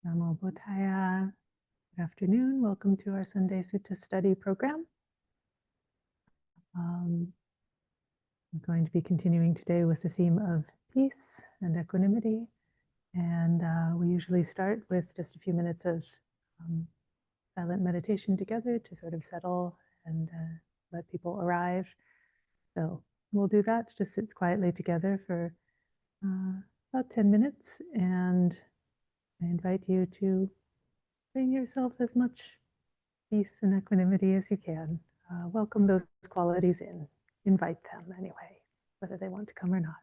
Namo Buddhaya. Good afternoon. Welcome to our Sunday Sutta study program. I'm going to be continuing today with the theme of peace and equanimity. And we usually start with just a few minutes of silent meditation together to sort of settle and let people arrive. So we'll do that, just sit quietly together for about 10 minutes. And I invite you to bring yourself as much peace and equanimity as you can. Welcome those qualities in. Invite them anyway, whether they want to come or not.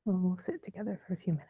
We'll sit together for a few minutes.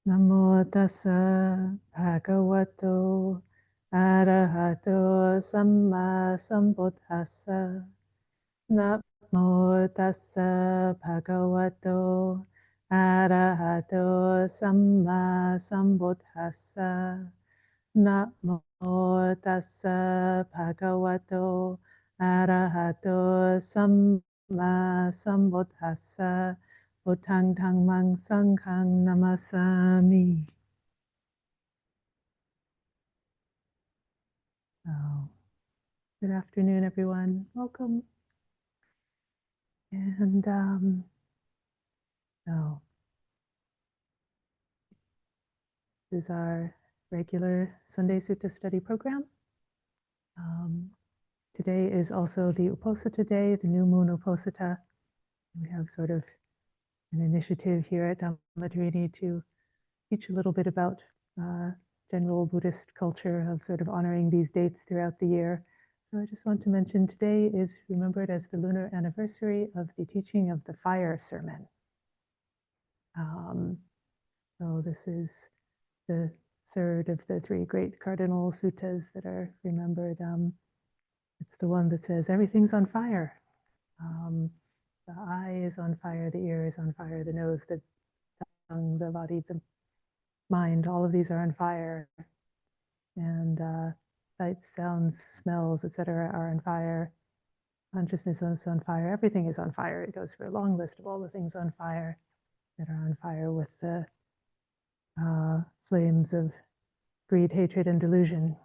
Namo tassa bhagavato arahato samma sambuddhassa. Namo tassa bhagavato arahato samma sambuddhassa. Namo tassa bhagavato arahato samma sambuddhassa. Buddhang dhammang sanghang namasami. Oh, good afternoon, everyone. Welcome. And oh, this is our regular Sunday Sutta study program. Today is also the Uposatha Day, the new moon Uposatha. We have sort of an initiative here at Dhammadrini to teach a little bit about general Buddhist culture of sort of honoring these dates throughout the year. So I just want to mention today is remembered as the lunar anniversary of the teaching of the fire sermon. So this is the third of the three great cardinal suttas that are remembered. It's the one that says everything's on fire. The eye is on fire, the ear is on fire, the nose, the tongue, the body, the mind, all of these are on fire. And sights, sounds, smells, etc. are on fire. Consciousness is on fire. Everything is on fire. It goes for a long list of all the things on fire that are on fire with the flames of greed, hatred, and delusion.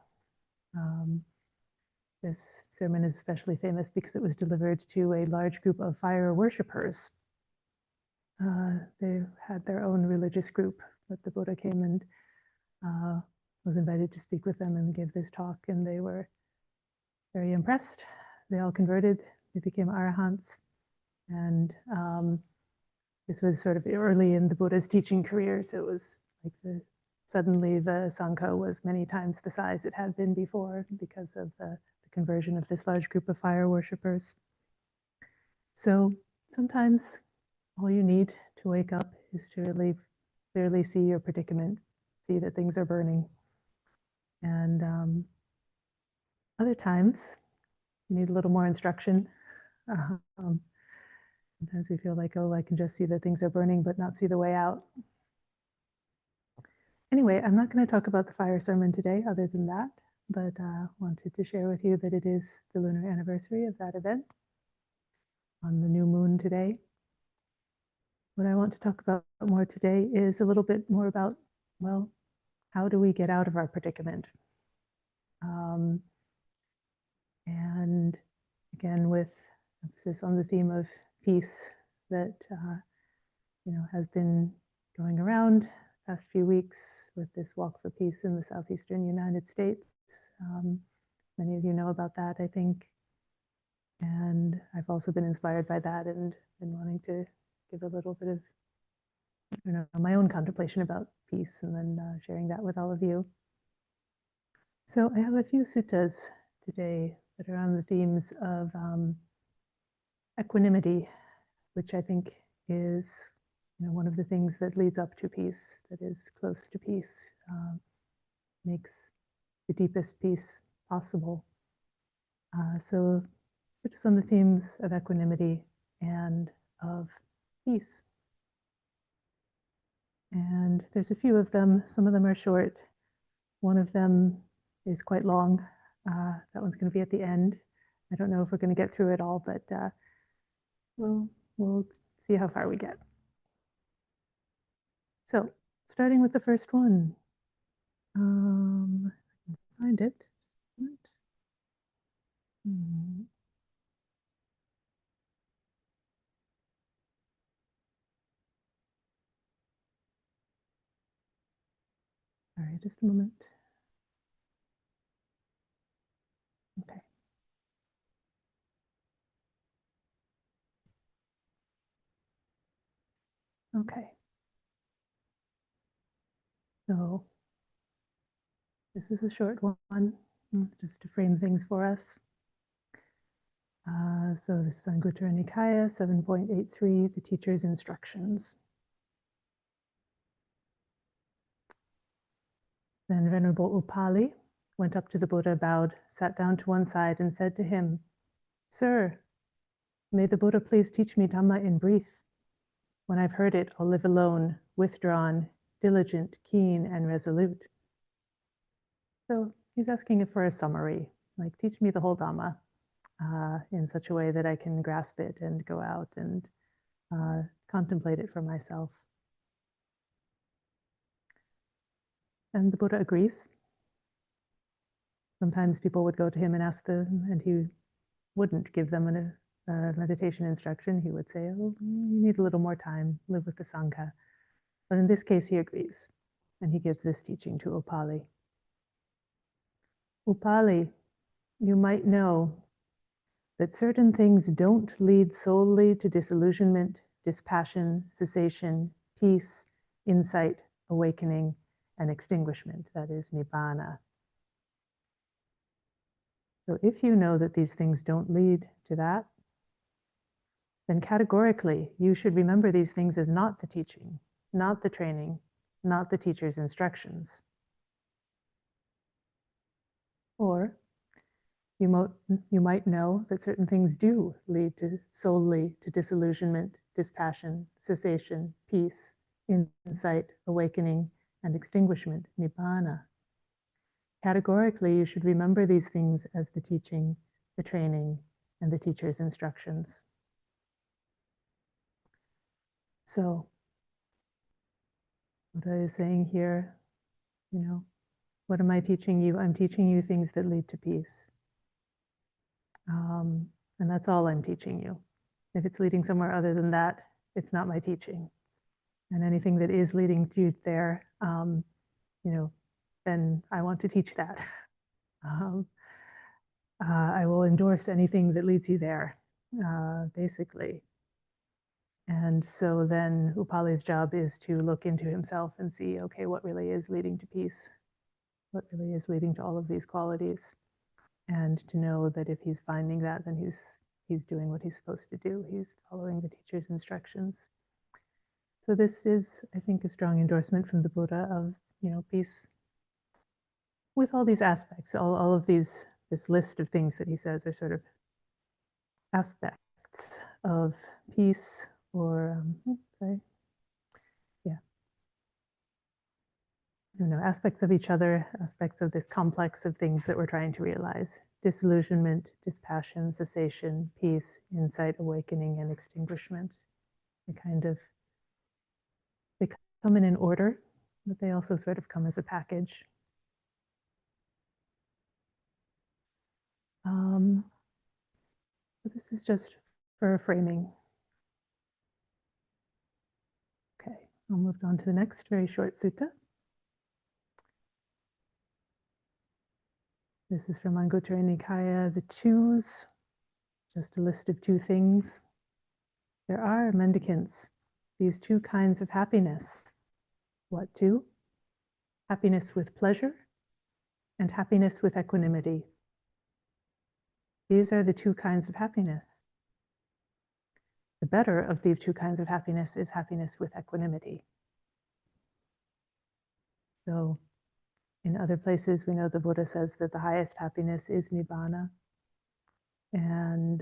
This sermon is especially famous because it was delivered to a large group of fire worshippers. They had their own religious group, but the Buddha came and was invited to speak with them and give this talk, and they were very impressed. They all converted, they became arahants, and this was sort of early in the Buddha's teaching career, so it was like suddenly the Sangha was many times the size it had been before because of the conversion of this large group of fire worshippers. So sometimes all you need to wake up is to really clearly see your predicament, see that things are burning. And other times you need a little more instruction. Sometimes we feel like, oh, I can just see that things are burning, but not see the way out. Anyway, I'm not going to talk about the fire sermon today, other than that, but wanted to share with you that it is the lunar anniversary of that event on the new moon today. What I want to talk about more today is a little bit more about, well, how do we get out of our predicament? And again, with emphasis on the theme of peace that has been going around the past few weeks with this walk for peace in the southeastern United States. Many of you know about that, I think. And I've also been inspired by that and been wanting to give a little bit of my own contemplation about peace and then sharing that with all of you. So I have a few suttas today that are on the themes of equanimity, which I think is one of the things that leads up to peace, that is close to peace, makes the deepest peace possible. So just on the themes of equanimity and of peace. And there's a few of them. Some of them are short. One of them is quite long. That one's going to be at the end. I don't know if we're going to get through it all, but we'll see how far we get. So, starting with the first one. I can find it. Sorry, just a moment. Okay. Okay. So this is a short one, just to frame things for us. So this is Anguttara Nikaya 7.83, the teacher's instructions. Venerable Upali went up to the Buddha, bowed, sat down to one side, and said to him, "Sir, may the Buddha please teach me Dhamma in brief. When I've heard it, I'll live alone, withdrawn, diligent, keen, and resolute." So he's asking for a summary, like teach me the whole Dhamma in such a way that I can grasp it and go out and contemplate it for myself. And the Buddha agrees. Sometimes people would go to him and ask them, and he wouldn't give them a meditation instruction. He would say, "Oh, you need a little more time, live with the Sangha." But in this case, he agrees, and he gives this teaching to Upali. Upali, you might know that certain things don't lead solely to disillusionment, dispassion, cessation, peace, insight, awakening, and extinguishment. That is Nibbana. So if you know that these things don't lead to that, then categorically you should remember these things as not the teaching, not the training, not the teacher's instructions. Or you might know that certain things do lead solely to disillusionment, dispassion, cessation, peace, insight, awakening, and extinguishment, Nibbana. Categorically, you should remember these things as the teaching, the training, and the teacher's instructions. So, Buddha is saying here, what am I teaching you? I'm teaching you things that lead to peace. And that's all I'm teaching you. If it's leading somewhere other than that, it's not my teaching. And anything that is leading you there, then I want to teach that. I will endorse anything that leads you there, basically. And so then Upali's job is to look into himself and see, okay, what really is leading to peace? What really is leading to all of these qualities? And to know that if he's finding that, then he's doing what he's supposed to do. He's following the teacher's instructions. So this is, I think, a strong endorsement from the Buddha of, peace with all these aspects. All of this list of things that he says are sort of aspects of peace, or aspects of each other, aspects of this complex of things that we're trying to realize: disillusionment, dispassion, cessation, peace, insight, awakening, and extinguishment. They come in an order, but they also sort of come as a package. So this is just for framing. Okay, I'll move on to the next very short sutta. This is from Anguttara Nikaya, the twos, just a list of two things. There are, mendicants, these two kinds of happiness. What two? Happiness with pleasure and happiness with equanimity. These are the two kinds of happiness. The better of these two kinds of happiness is happiness with equanimity. So in other places, we know the Buddha says that the highest happiness is Nibbana. And,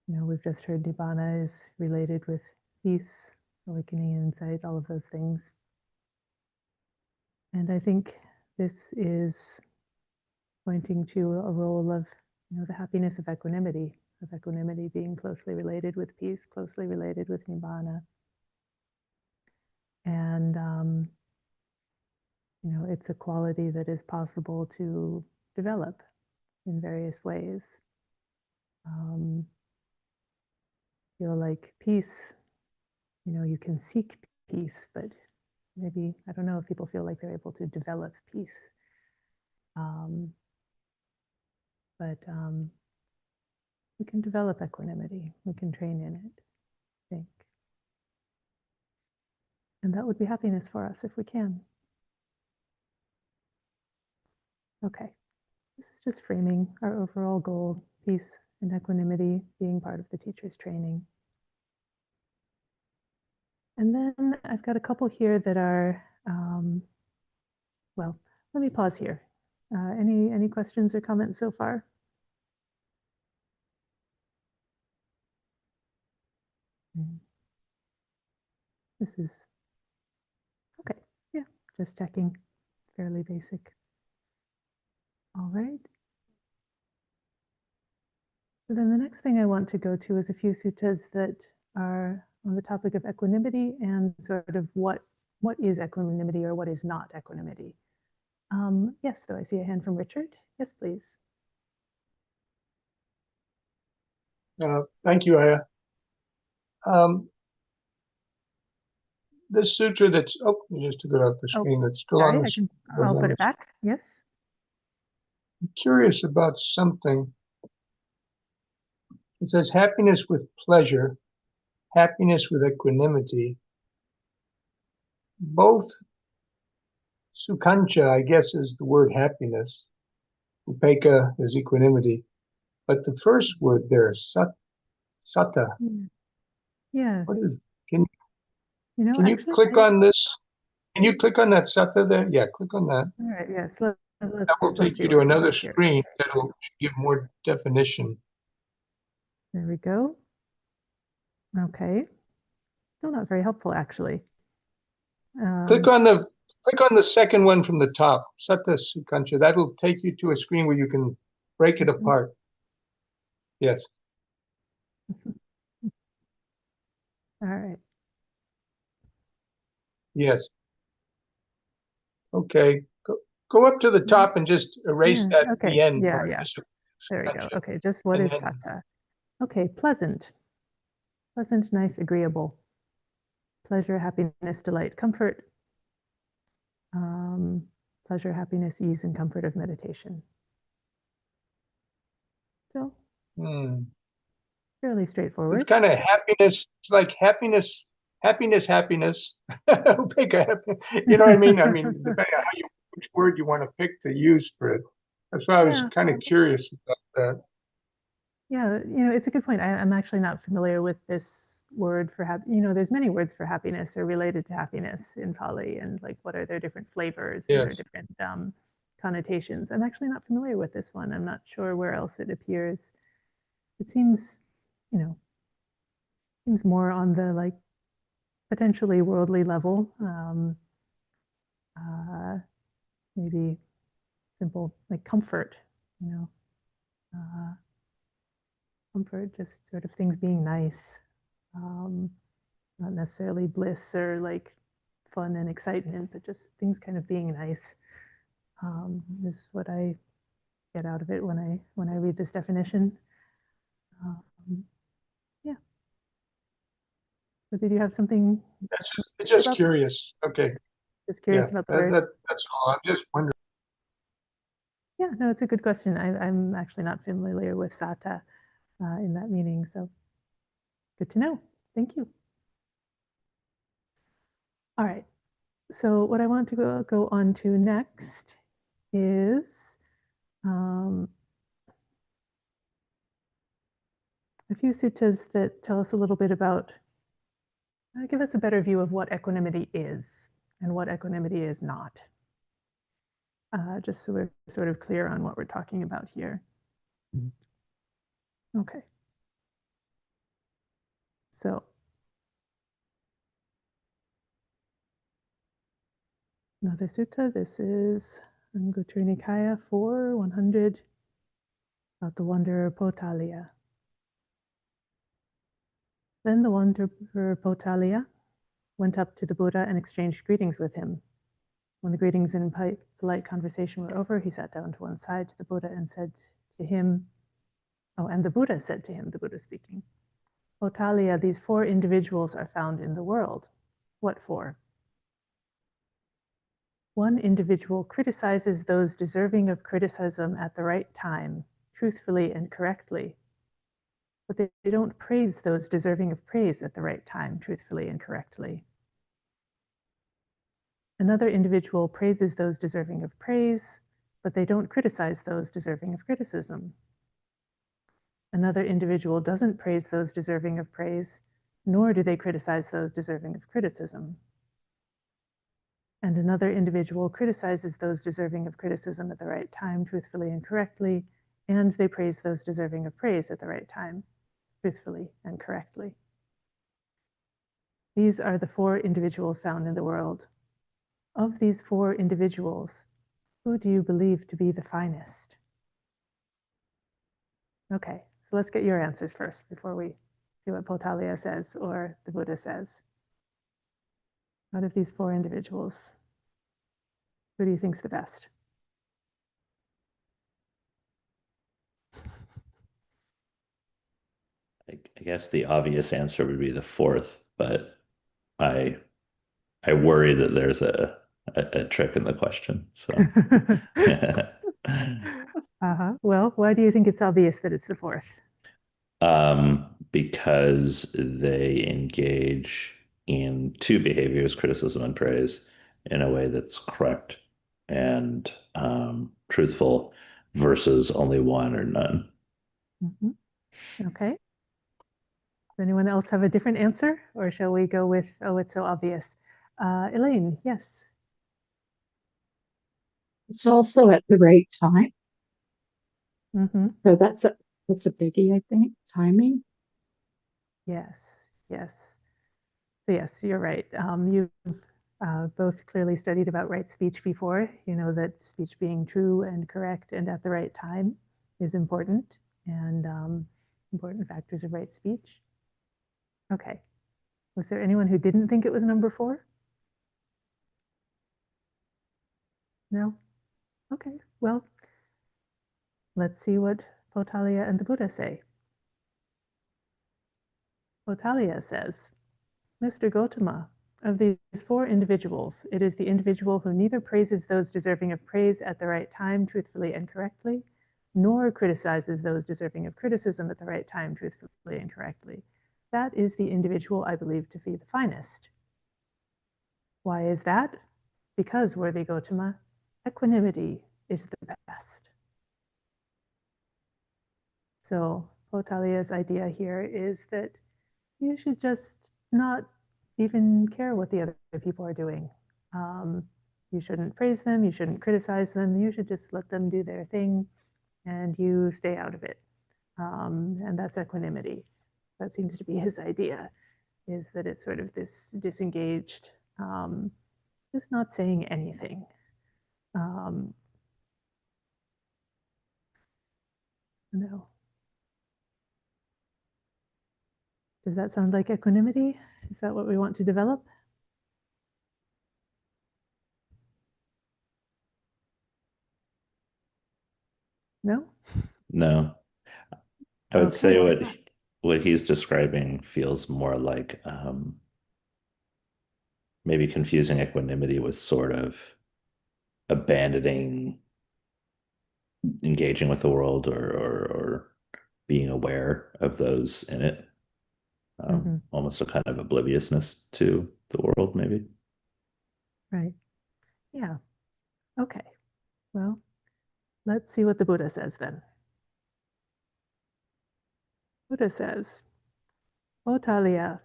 we've just heard Nibbana is related with peace, awakening, insight, all of those things. And I think this is pointing to a role of, the happiness of equanimity being closely related with peace, closely related with Nibbana. And, it's a quality that is possible to develop in various ways. Feel like peace, you can seek peace, but maybe, I don't know if people feel like they're able to develop peace. But we can develop equanimity. We can train in it, I think. And that would be happiness for us if we can. Okay, this is just framing our overall goal: peace and equanimity being part of the teacher's training. And then I've got a couple here that are well, let me pause here. Any questions or comments so far? This is okay. Yeah, just checking. Fairly basic. All right. So then the next thing I want to go to is a few suttas that are on the topic of equanimity and sort of what is equanimity or what is not equanimity. Yes, though I see a hand from Richard. Yes, please. Thank you, Aya. This sutra that's, you just took it off the screen, that's still sorry, on the screen. I'll put it back. Yes. I'm curious about something. It says happiness with pleasure, happiness with equanimity. Both sukhancha, I guess, is the word happiness. Upekkha is equanimity. But the first word there, satta. Yeah. What is, can actually, you click on this? Can you click on that satta there? Yeah, click on that. All right, yes. That will take you to another screen that'll give more definition. There we go. Okay. Still not very helpful, actually. Click on the second one from the top, Satta Sukhancha. That'll take you to a screen where you can break it apart. Yes. All right. Yes. Okay. Go up to the top and just erase that the end part. Yeah. There we go. Okay, just what is satta? Okay, pleasant. Pleasant, nice, agreeable. Pleasure, happiness, delight, comfort. Pleasure, happiness, ease, and comfort of meditation. So, fairly straightforward. It's kind of happiness. It's like happiness. Upekkha. You know what I mean? I mean, depending on which word you want to pick to use for it. That's why I was kind of curious about that. Yeah, it's a good point. I'm actually not familiar with this word for there's many words for happiness or related to happiness in Pali, and like what are their different flavors and their different connotations. I'm actually not familiar with this one. I'm not sure where else it appears. It seems, seems more on the like potentially worldly level. Maybe simple like comfort, comfort, just sort of things being nice, not necessarily bliss or like fun and excitement, but just things kind of being nice, is what I get out of it when I read this definition. Yeah. So did you have something? It's just curious. Okay. Just curious about the word. That's all. I'm just wondering. Yeah, no, it's a good question. I'm actually not familiar with satta in that meaning, so good to know. Thank you. All right. So what I want to go on to next is a few suttas that tell us a little bit about, give us a better view of what equanimity is and what equanimity is not. Just so we're sort of clear on what we're talking about here. Okay. So another sutta, this is Anguttara Nikaya 4:100, about the wanderer Potalya. Then the wanderer Potalya went up to the Buddha and exchanged greetings with him. When the greetings and polite conversation were over, he sat down to one side to the Buddha and said to him, and the Buddha said to him, the Buddha speaking, Potalya, these four individuals are found in the world. What for? One individual criticizes those deserving of criticism at the right time, truthfully and correctly, but they don't praise those deserving of praise at the right time, truthfully and correctly. Another individual praises those deserving of praise, but they don't criticize those deserving of criticism. Another individual doesn't praise those deserving of praise, nor do they criticize those deserving of criticism. and another individual criticizes those deserving of criticism at the right time, truthfully and correctly, and they praise those deserving of praise at the right time, truthfully and correctly. These are the 4 individuals found in the world. Of these 4 individuals, who do you believe to be the finest? Okay, so let's get your answers first before we see what Potalya says or the Buddha says. Out of these 4 individuals, who do you think's the best? I guess the obvious answer would be the 4th, but I worry that there's a trick in the question. So Well, why do you think it's obvious that it's the 4th? Because they engage in 2 behaviors, criticism and praise, in a way that's correct and truthful versus only one or none. Okay. Does anyone else have a different answer, or shall we go with, oh, it's so obvious? Elaine, yes. It's also at the right time. Mm-hmm. So that's a biggie, I think. Timing. Yes, yes. So yes, you're right. You've both clearly studied about right speech before. You know that speech being true and correct and at the right time is important, and important factors of right speech. Okay. Was there anyone who didn't think it was number 4? No? Okay, well, let's see what Potalya and the Buddha say. Potalya says, Mr. Gautama, of these 4 individuals, it is the individual who neither praises those deserving of praise at the right time, truthfully and correctly, nor criticizes those deserving of criticism at the right time, truthfully and correctly. That is the individual I believe to be the finest. Why is that? Because, worthy Gautama, equanimity is the best. So Potalya's idea here is that you should just not even care what the other people are doing. You shouldn't praise them, you shouldn't criticize them, you should just let them do their thing and you stay out of it. And that's equanimity. That seems to be his idea, is that it's sort of this disengaged, just not saying anything. No. Does that sound like equanimity? Is that what we want to develop? No? No. I would say what he's describing feels more like maybe confusing equanimity with sort of abandoning engaging with the world or being aware of those in it. Almost a kind of obliviousness to the world, maybe. Right. Yeah. Okay. Well, let's see what the Buddha says then. Buddha says, Otalya,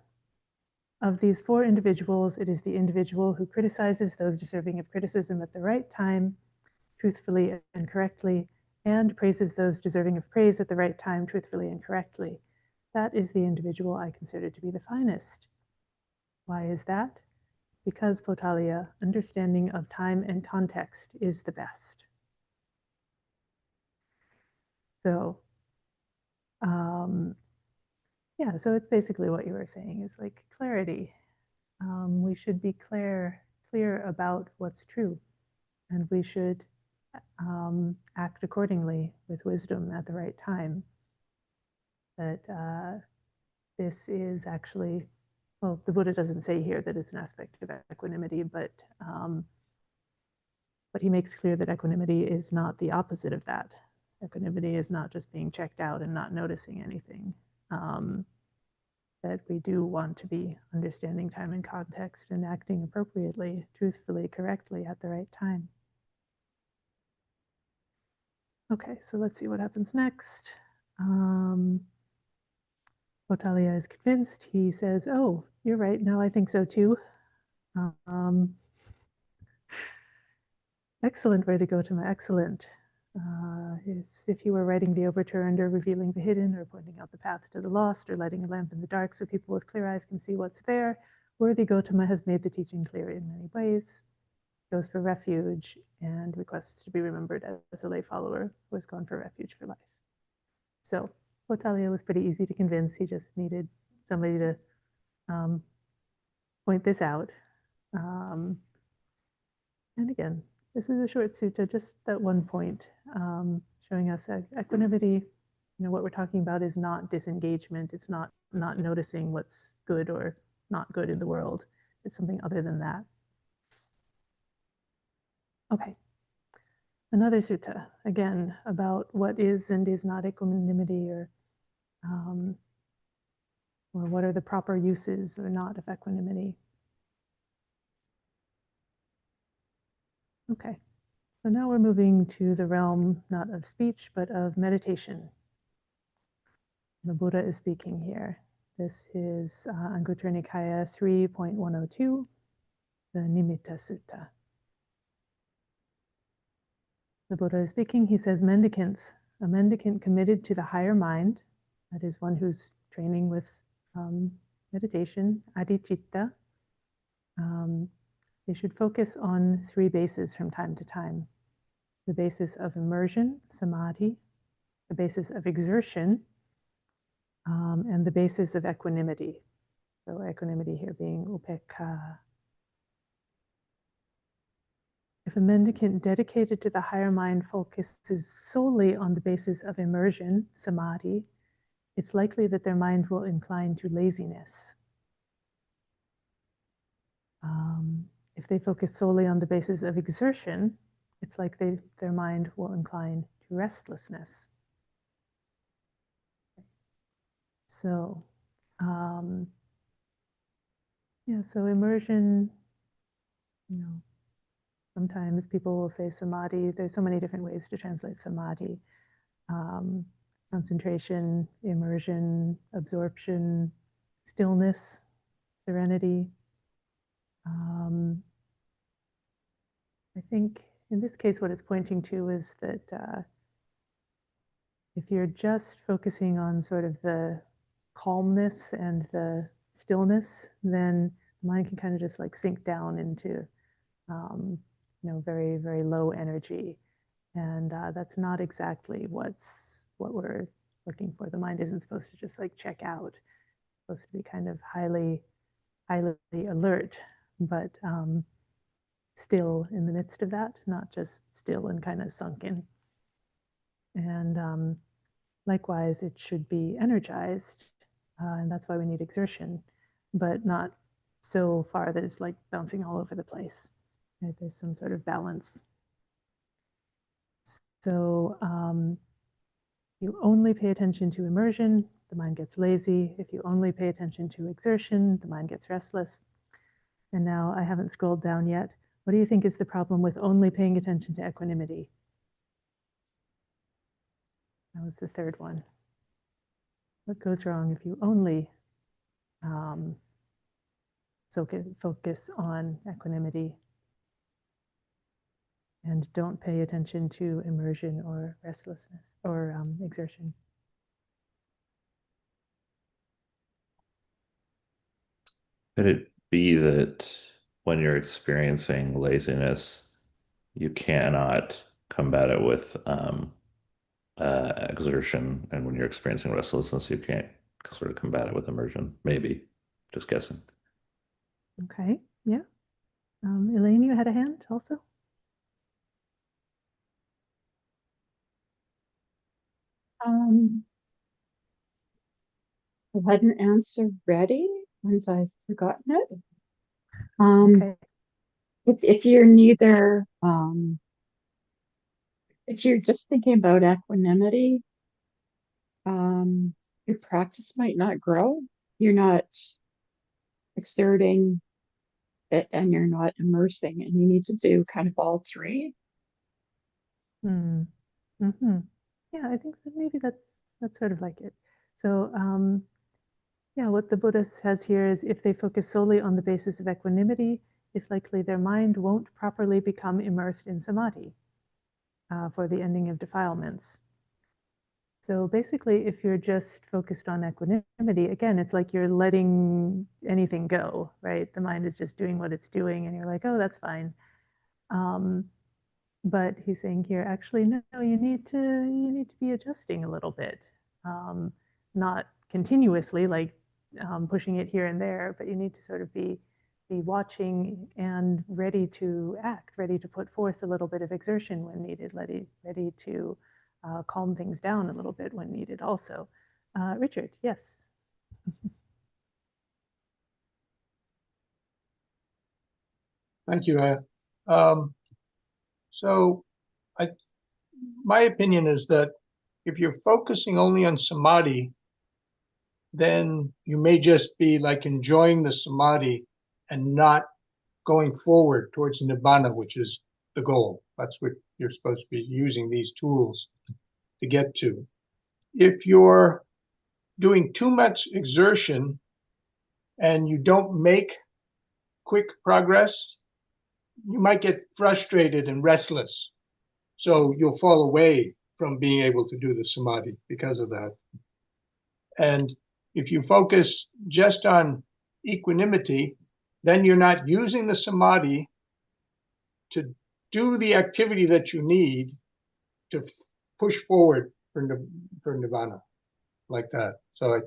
of these 4 individuals, it is the individual who criticizes those deserving of criticism at the right time, truthfully and correctly, and praises those deserving of praise at the right time, truthfully and correctly. That is the individual I consider to be the finest. Why is that? Because, Potalya, understanding of time and context is the best. So, yeah, so it's basically what you were saying, is like clarity. We should be clear about what's true, and we should act accordingly with wisdom at the right time. That this is actually, well, the Buddha doesn't say here that it's an aspect of equanimity, but he makes clear that equanimity is not the opposite of that. Equanimity is not just being checked out and not noticing anything. That we do want to be understanding time and context and acting appropriately, truthfully, correctly at the right time. Okay, so let's see what happens next. Potalya is convinced. He says, oh, you're right. No, I think so too. Excellent, worthy Gautama, excellent. If you were writing the overturned or revealing the hidden or pointing out the path to the lost or lighting a lamp in the dark so people with clear eyes can see what's there, worthy Gautama has made the teaching clear in many ways, goes for refuge, and requests to be remembered as a lay follower who has gone for refuge for life. So Otalia was pretty easy to convince. He just needed somebody to point this out. And again, this is a short sutta, just that one point, showing us equanimity. What we're talking about is not disengagement. It's not noticing what's good or not good in the world. It's something other than that. Okay. Another sutta, again, about what is and is not equanimity, or what are the proper uses or not of equanimity. Okay. So now we're moving to the realm not of speech, but of meditation. The Buddha is speaking here. This is Anguttara Nikaya 3.102, the Nimitta Sutta. The Buddha is speaking. He says, mendicants, a mendicant committed to the higher mind, that is one who's training with meditation, adicitta, they should focus on three bases from time to time. The basis of immersion, samadhi, the basis of exertion, and the basis of equanimity. So equanimity here being upekkha. If a mendicant dedicated to the higher mind focuses solely on the basis of immersion, samadhi, it's likely that their mind will incline to laziness. If they focus solely on the basis of exertion, it's like their mind will incline to restlessness. So, so immersion, sometimes people will say samadhi. There's so many different ways to translate samadhi. Concentration, immersion, absorption, stillness, serenity. I think in this case, what it's pointing to is that if you're just focusing on sort of the calmness and the stillness, then the mind can kind of just like sink down into, very, very low energy. And that's not exactly what we're looking for. The mind isn't supposed to just like check out. It's supposed to be kind of highly alert, but still in the midst of that, not just still and kind of sunken. And likewise, it should be energized, and that's why we need exertion, but not so far that it's like bouncing all over the place. Right? There's some sort of balance. So you only pay attention to immersion, the mind gets lazy. If you only pay attention to exertion, the mind gets restless. And now I haven't scrolled down yet. What do you think is the problem with only paying attention to equanimity? That was the third one. What goes wrong if you only focus on equanimity and don't pay attention to immersion or restlessness or exertion? Could it be that when you're experiencing laziness, you cannot combat it with exertion, and when you're experiencing restlessness, you can't sort of combat it with immersion? Maybe, just guessing. Okay, yeah. Elaine, you had a hand also? I had an answer ready and I've forgotten it. Okay. If you're neither, if you're just thinking about equanimity, your practice might not grow. You're not exerting it and you're not immersing, and you need to do kind of all three. Mm-hmm. Yeah, I think that maybe that's sort of like it. So yeah, what the Buddha says here is if they focus solely on the basis of equanimity, it's likely their mind won't properly become immersed in samadhi for the ending of defilements. So basically, if you're just focused on equanimity, again, it's like you're letting anything go, right? The mind is just doing what it's doing, and you're like, oh, that's fine. But he's saying here, actually, no, you need to be adjusting a little bit, not continuously, like pushing it here and there, but you need to sort of be watching and ready to act, ready to put forth a little bit of exertion when needed, ready to calm things down a little bit when needed also. Richard, yes. Thank you, Aya. So my opinion is that if you're focusing only on samadhi, then you may just be like enjoying the samadhi and not going forward towards nibbana, which is the goal. That's what you're supposed to be using these tools to get to. If you're doing too much exertion and you don't make quick progress, you might get frustrated and restless. So you'll fall away from being able to do the samadhi because of that. And if you focus just on equanimity, then you're not using the samadhi to do the activity that you need to push forward for nibbana, like that. So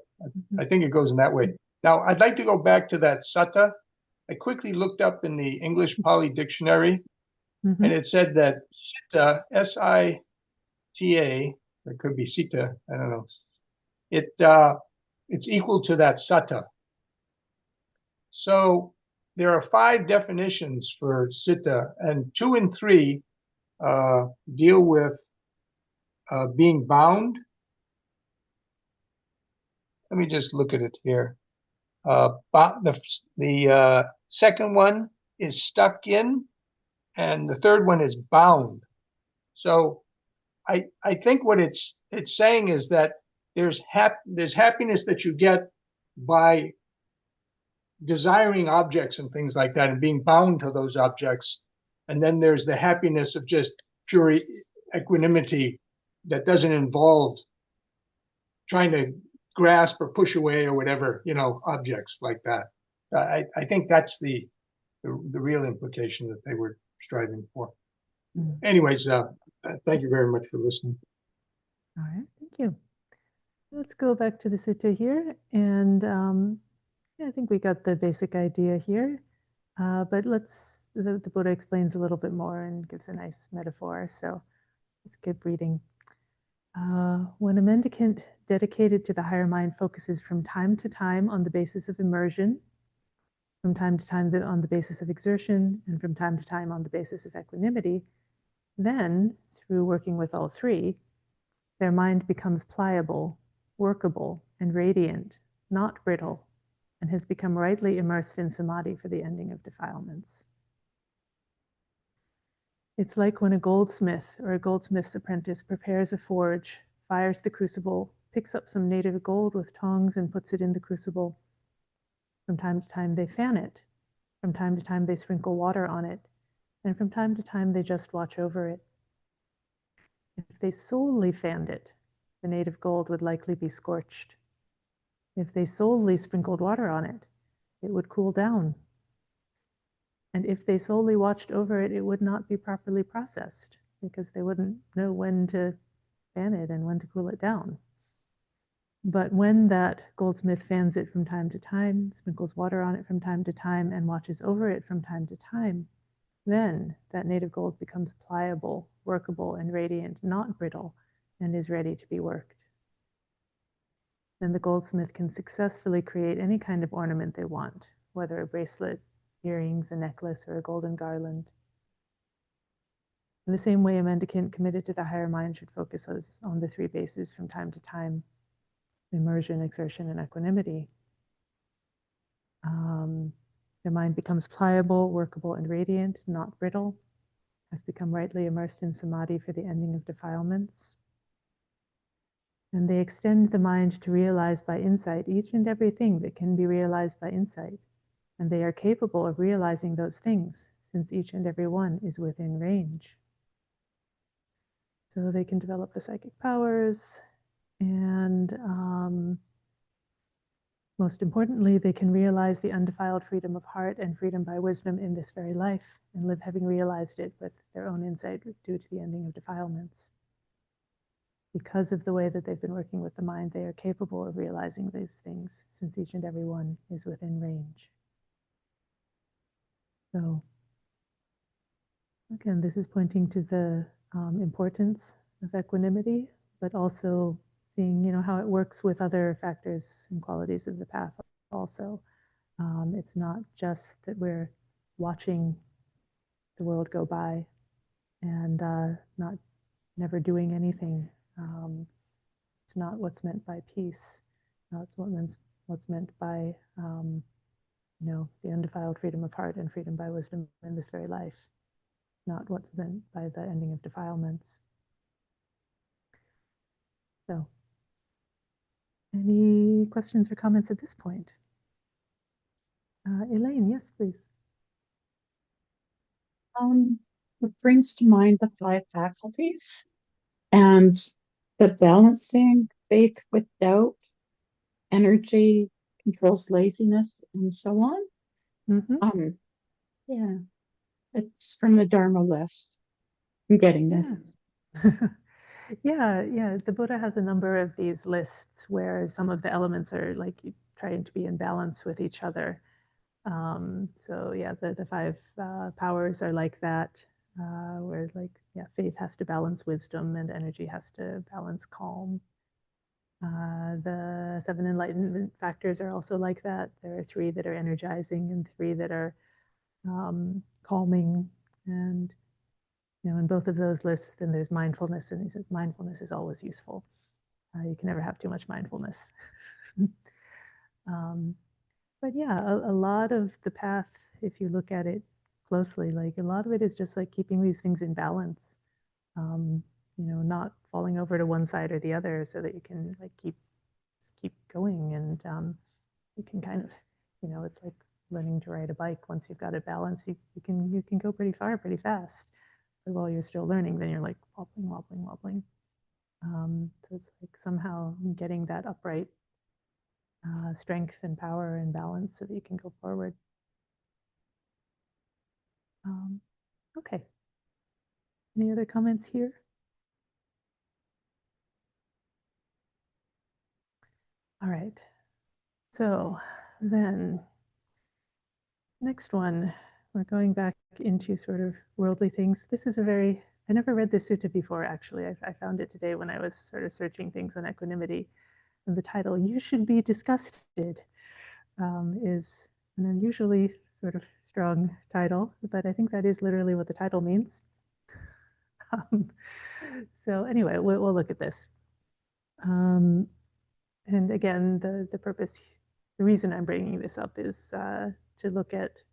I think it goes in that way. Now, I'd like to go back to that sutta. I quickly looked up in the English Pali Dictionary, and it said that sita, S-I-T-A, it could be sita, I don't know. It's equal to that satta. So there are 5 definitions for citta, and 2 and 3 deal with being bound. Let me just look at it here. The second one is stuck in, and the third one is bound. So I think what it's saying is that there's happiness that you get by desiring objects and things like that and being bound to those objects. And then there's the happiness of just pure equanimity that doesn't involve trying to grasp or push away or whatever, objects like that. I think that's the real implication that they were striving for. Anyways, thank you very much for listening. All right, thank you. Let's go back to the sutta here, and I think we got the basic idea here, but the Buddha explains a little bit more and gives a nice metaphor, so let's keep reading. When a mendicant dedicated to the higher mind focuses from time to time on the basis of immersion, from time to time on the basis of exertion, and from time to time on the basis of equanimity, then, through working with all 3, their mind becomes pliable, workable, and radiant, not brittle, and has become rightly immersed in samadhi for the ending of defilements. It's like when a goldsmith or a goldsmith's apprentice prepares a forge, fires the crucible, picks up some native gold with tongs and puts it in the crucible. From time to time they fan it, from time to time they sprinkle water on it, and from time to time they just watch over it. If they solely fanned it, the native gold would likely be scorched. If they solely sprinkled water on it, it would cool down. And if they solely watched over it, it would not be properly processed because they wouldn't know when to fan it and when to cool it down. But when that goldsmith fans it from time to time, sprinkles water on it from time to time, and watches over it from time to time, then that native gold becomes pliable, workable, and radiant, not brittle, and is ready to be worked. Then the goldsmith can successfully create any kind of ornament they want, whether a bracelet, earrings, a necklace, or a golden garland. In the same way, a mendicant committed to the higher mind should focus on the 3 bases from time to time: immersion, exertion, and equanimity. Their mind becomes pliable, workable, and radiant, not brittle, has become rightly immersed in samadhi for the ending of defilements. And they extend the mind to realize by insight each and everything that can be realized by insight, and they are capable of realizing those things, since each and every one is within range. So they can develop the psychic powers, and most importantly, they can realize the undefiled freedom of heart and freedom by wisdom in this very life, and live having realized it with their own insight due to the ending of defilements. Because of the way that they've been working with the mind, they are capable of realizing these things, since each and every one is within range. So, again, this is pointing to the importance of equanimity, but also seeing, how it works with other factors and qualities of the path also. It's not just that we're watching the world go by and never doing anything. It's not what's meant by peace. It's what's meant by the undefiled freedom of heart and freedom by wisdom in this very life, not what's meant by the ending of defilements. So, any questions or comments at this point? Elaine, yes, please. It brings to mind the five faculties and the balancing faith with doubt, energy controls laziness, and so on. Mm-hmm. Yeah, it's from the Dharma list. I'm getting there. Yeah. The Buddha has a number of these lists where some of the elements are like trying to be in balance with each other. So yeah, the five powers are like that, where faith has to balance wisdom and energy has to balance calm. The seven enlightenment factors are also like that. There are three that are energizing and three that are calming. And in both of those lists, then there's mindfulness, and he says mindfulness is always useful. You can never have too much mindfulness. But yeah, a lot of the path, if you look at it closely, like a lot of it is just like keeping these things in balance, not falling over to one side or the other, so that you can like keep going, and you can kind of, it's like learning to ride a bike. Once you've got it balanced, you can go pretty far, pretty fast. But while you're still learning, then you're like wobbling. So it's like somehow getting that upright strength and power and balance so that you can go forward. Okay. Any other comments here? All right. So then, next one, we're going back into sort of worldly things. This is I never read this sutta before, actually. I found it today when I was sort of searching things on equanimity. And the title, "You Should Be Disgusted," is an unusually sort of strong title, but I think that is literally what the title means. So anyway, we'll look at this. And again, the purpose, the reason I'm bringing this up is to look at,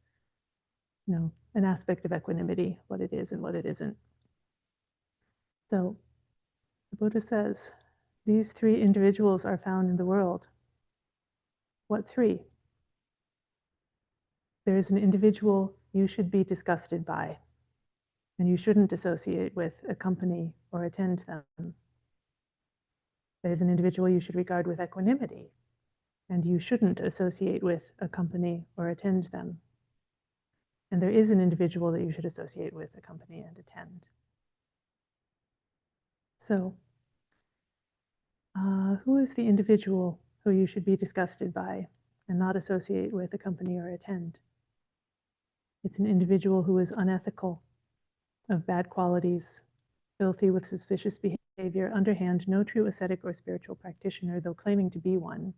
an aspect of equanimity, what it is and what it isn't. So the Buddha says, these three individuals are found in the world. What three? There is an individual you should be disgusted by, and you shouldn't associate with, accompany, or attend them. There's an individual you should regard with equanimity, and you shouldn't associate with, accompany, or attend them. And there is an individual that you should associate with, accompany, and attend. So, who is the individual who you should be disgusted by and not associate with, accompany, or attend? It's an individual who is unethical, of bad qualities, filthy with suspicious behavior, underhand, no true ascetic or spiritual practitioner, though claiming to be one,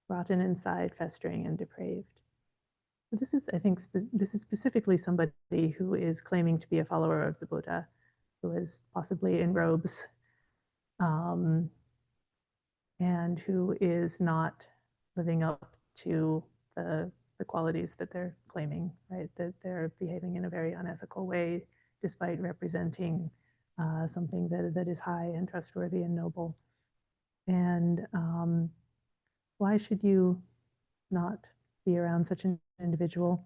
rotten inside, festering, and depraved. So this is, I think, this is specifically somebody who is claiming to be a follower of the Buddha, who is possibly in robes, and who is not living up to the qualities that they're claiming, right? That they're behaving in a very unethical way, despite representing something that is high and trustworthy and noble. And why should you not be around such an individual?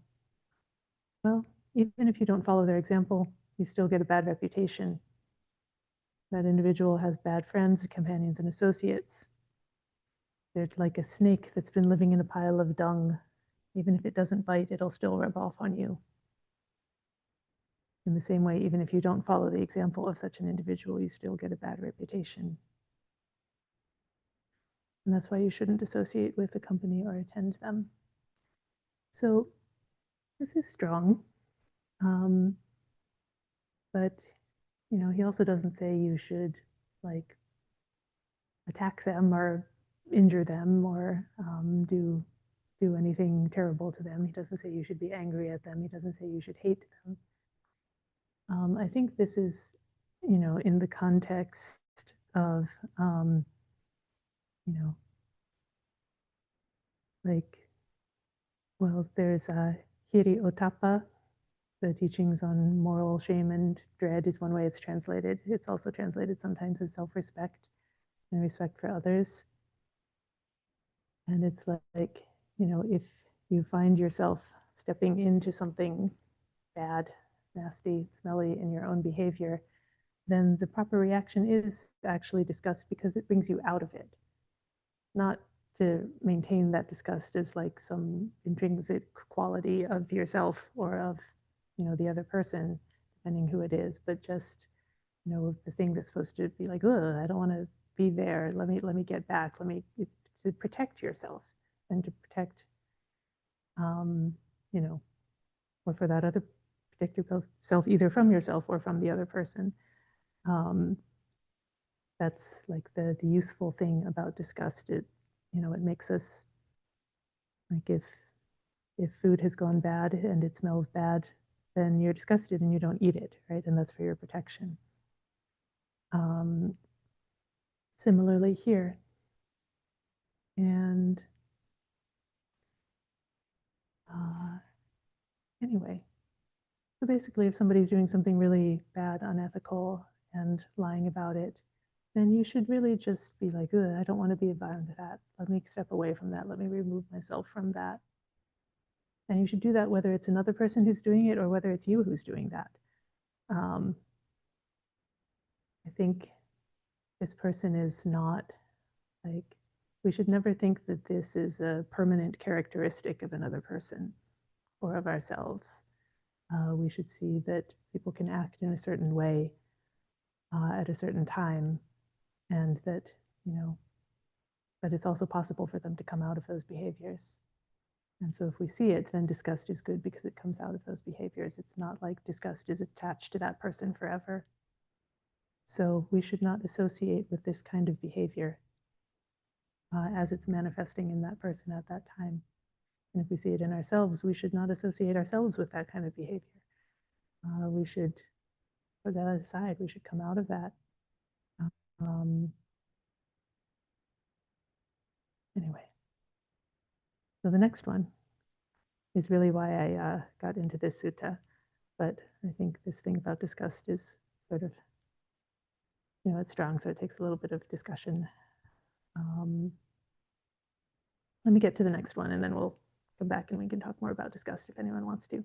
Well, even if you don't follow their example, you still get a bad reputation. That individual has bad friends, companions, and associates. They're like a snake that's been living in a pile of dung. Even if it doesn't bite, it'll still rub off on you. In the same way, even if you don't follow the example of such an individual, you still get a bad reputation. And that's why you shouldn't associate with a company or attend them. So this is strong. But, you know, he also doesn't say you should like attack them or injure them or do anything terrible to them. He doesn't say you should be angry at them. He doesn't say you should hate them. I think this is, you know, in the context of, you know, like, well, there's Hiri Otapa, the teachings on moral shame and dread is one way it's translated. It's also translated sometimes as self-respect and respect for others. And it's like, you know, if you find yourself stepping into something bad, nasty, smelly in your own behavior, then the proper reaction is actually disgust because it brings you out of it. Not to maintain that disgust as like some intrinsic quality of yourself or of, you know, the other person, depending who it is, but just, you know, the thing that's supposed to be like, oh, I don't want to be there. Let me get back. To protect yourself and to protect, you know, or for that other, protect yourself either from yourself or from the other person. That's like the useful thing about disgust. It, you know, it makes us like if food has gone bad and it smells bad, then you're disgusted and you don't eat it, right? And that's for your protection. Similarly here. And anyway, so basically if somebody's doing something really bad, unethical, and lying about it, then you should really just be like, I don't want to be around that. Let me step away from that. Let me remove myself from that. And you should do that whether it's another person who's doing it or whether it's you who's doing that. I think this person is not like, we should never think that this is a permanent characteristic of another person or of ourselves. We should see that people can act in a certain way at a certain time, and that, you know, but it's also possible for them to come out of those behaviors. And so if we see it, then disgust is good because it comes out of those behaviors. It's not like disgust is attached to that person forever. So we should not associate with this kind of behavior as it's manifesting in that person at that time. And if we see it in ourselves, we should not associate ourselves with that kind of behavior. We should put that aside. We should come out of that. Anyway, so the next one is really why I got into this sutta. But I think this thing about disgust is sort of, you know, it's strong, so it takes a little bit of discussion. Let me get to the next one, and then we'll come back and we can talk more about disgust if anyone wants to.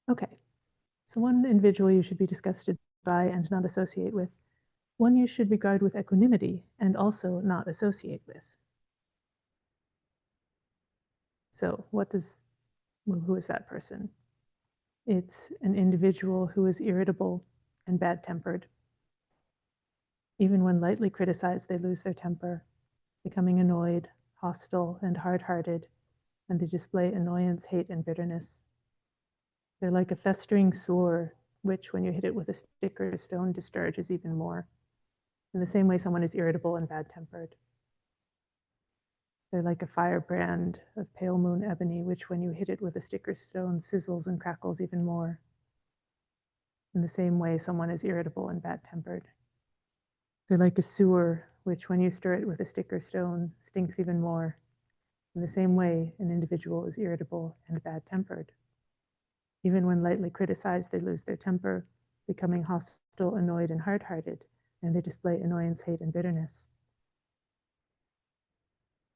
Okay, so one individual you should be disgusted by and not associate with. One you should regard with equanimity and also not associate with. So who is that person? It's an individual who is irritable and bad-tempered. Even when lightly criticized, they lose their temper, becoming annoyed, hostile, and hard-hearted, and they display annoyance, hate, and bitterness. They're like a festering sore, which when you hit it with a stick or a stone discharges even more. In the same way someone is irritable and bad-tempered. They're like a firebrand of pale moon ebony, which when you hit it with a stick or stone sizzles and crackles even more. In the same way someone is irritable and bad-tempered. They're like a sewer, which when you stir it with a stick or stone stinks even more. In the same way, an individual is irritable and bad-tempered. Even when lightly criticized, they lose their temper, becoming hostile, annoyed, and hard-hearted, and they display annoyance, hate, and bitterness.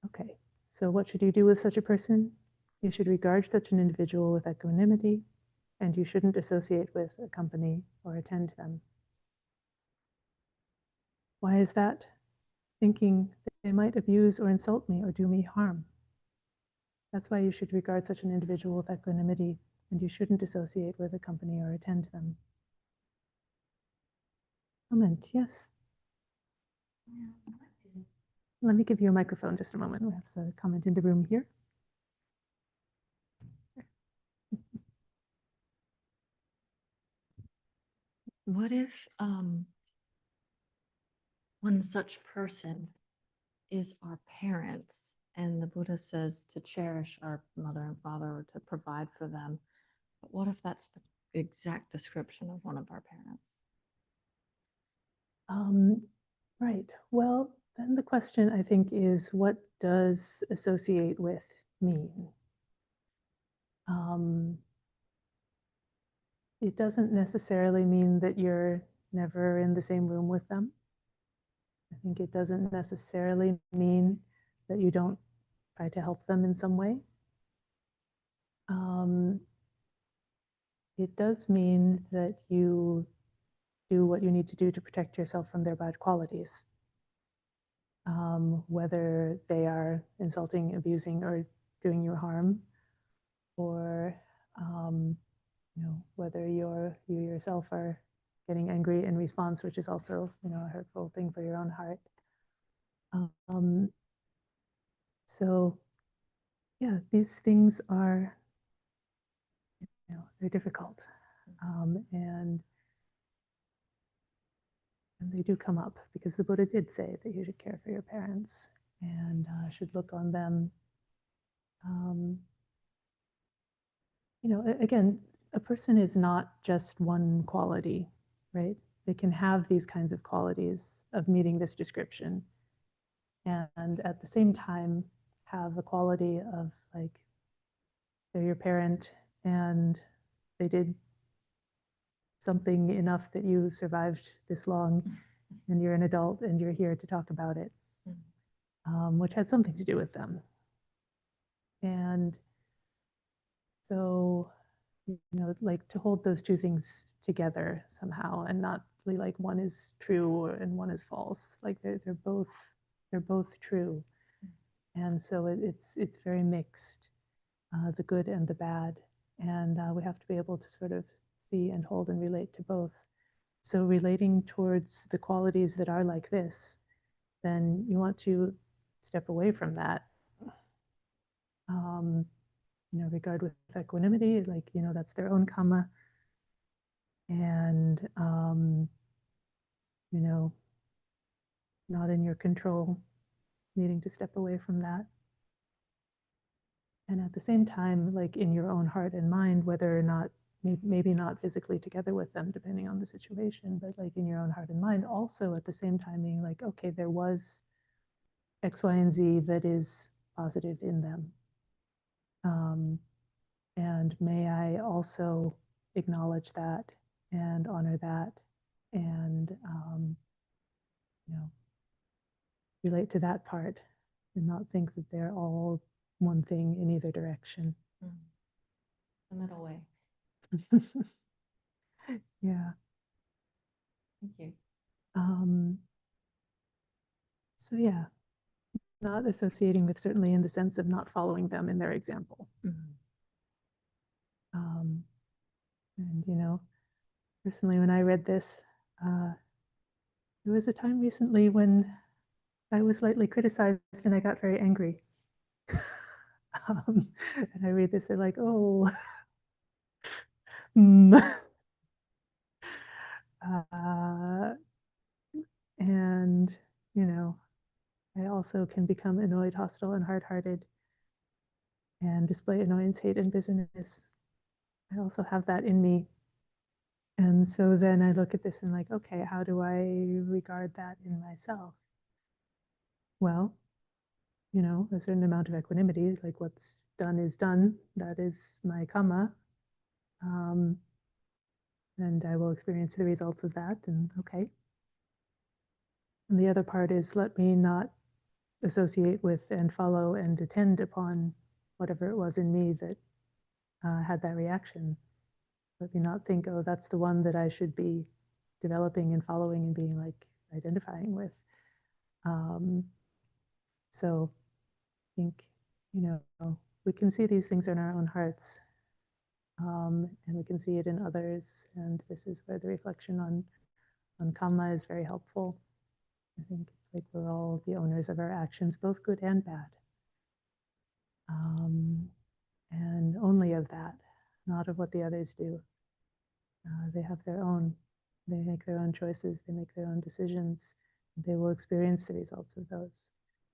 Okay, so what should you do with such a person? You should regard such an individual with equanimity, and you shouldn't associate with, accompany, or attend them. Why is that? Thinking that they might abuse or insult me or do me harm. That's why you should regard such an individual with equanimity, and you shouldn't associate with, accompany, or attend them. Comment, yes? Let me give you a microphone just a moment. We have a comment in the room here. What if one such person is our parents, and the Buddha says to cherish our mother and father or to provide for them? But what if that's the exact description of one of our parents? Right. Well, then the question, I think, is what does associate with mean? It doesn't necessarily mean that you're never in the same room with them. I think it doesn't necessarily mean that you don't try to help them in some way. It does mean that you do what you need to do to protect yourself from their bad qualities. Whether they are insulting, abusing, or doing you harm, or whether you yourself are getting angry in response, which is also a hurtful thing for your own heart. So yeah, these things are they're difficult, and they do come up because the Buddha did say that you should care for your parents and should look on them. Again, a person is not just one quality, right? They can have these kinds of qualities of meeting this description, and at the same time have a quality of like they're your parent and they did something enough that you survived this long and you're an adult and you're here to talk about it, which had something to do with them. And so, like to hold those two things together somehow and not really like one is true and one is false. Like they're both true. And so it's very mixed, the good and the bad. And we have to be able to sort of see and hold and relate to both. So relating towards the qualities that are like this, then you want to step away from that. Regard with equanimity, like, that's their own karma. And, not in your control, needing to step away from that. And at the same time, like in your own heart and mind, whether or not, maybe not physically together with them, depending on the situation, but like in your own heart and mind, also at the same time being like, okay, there was X, Y, and Z that is positive in them. And may I also acknowledge that and honor that and, relate to that part and not think that they're all one thing in either direction. The middle way. Yeah. Thank you. So yeah, not associating with, certainly in the sense of not following them in their example. And personally, when I read this, there was a time recently when I was lightly criticized and I got very angry. And I read this, and like, oh, and I also can become annoyed, hostile, and hard-hearted, and display annoyance, hate, and bitterness. I also have that in me. And so then I look at this and like, okay, how do I regard that in myself? Well, a certain amount of equanimity, like what's done is done. That is my karma. And I will experience the results of that, and okay. And the other part is let me not associate with and follow and depend upon whatever it was in me that had that reaction. Let me not think, oh, that's the one that I should be developing and following and being like identifying with. So I think, we can see these things in our own hearts, and we can see it in others. And this is where the reflection on karma is very helpful. I think it's like we're all the owners of our actions, both good and bad. And only of that, not of what the others do. They have their own, they make their own choices, they make their own decisions, they will experience the results of those.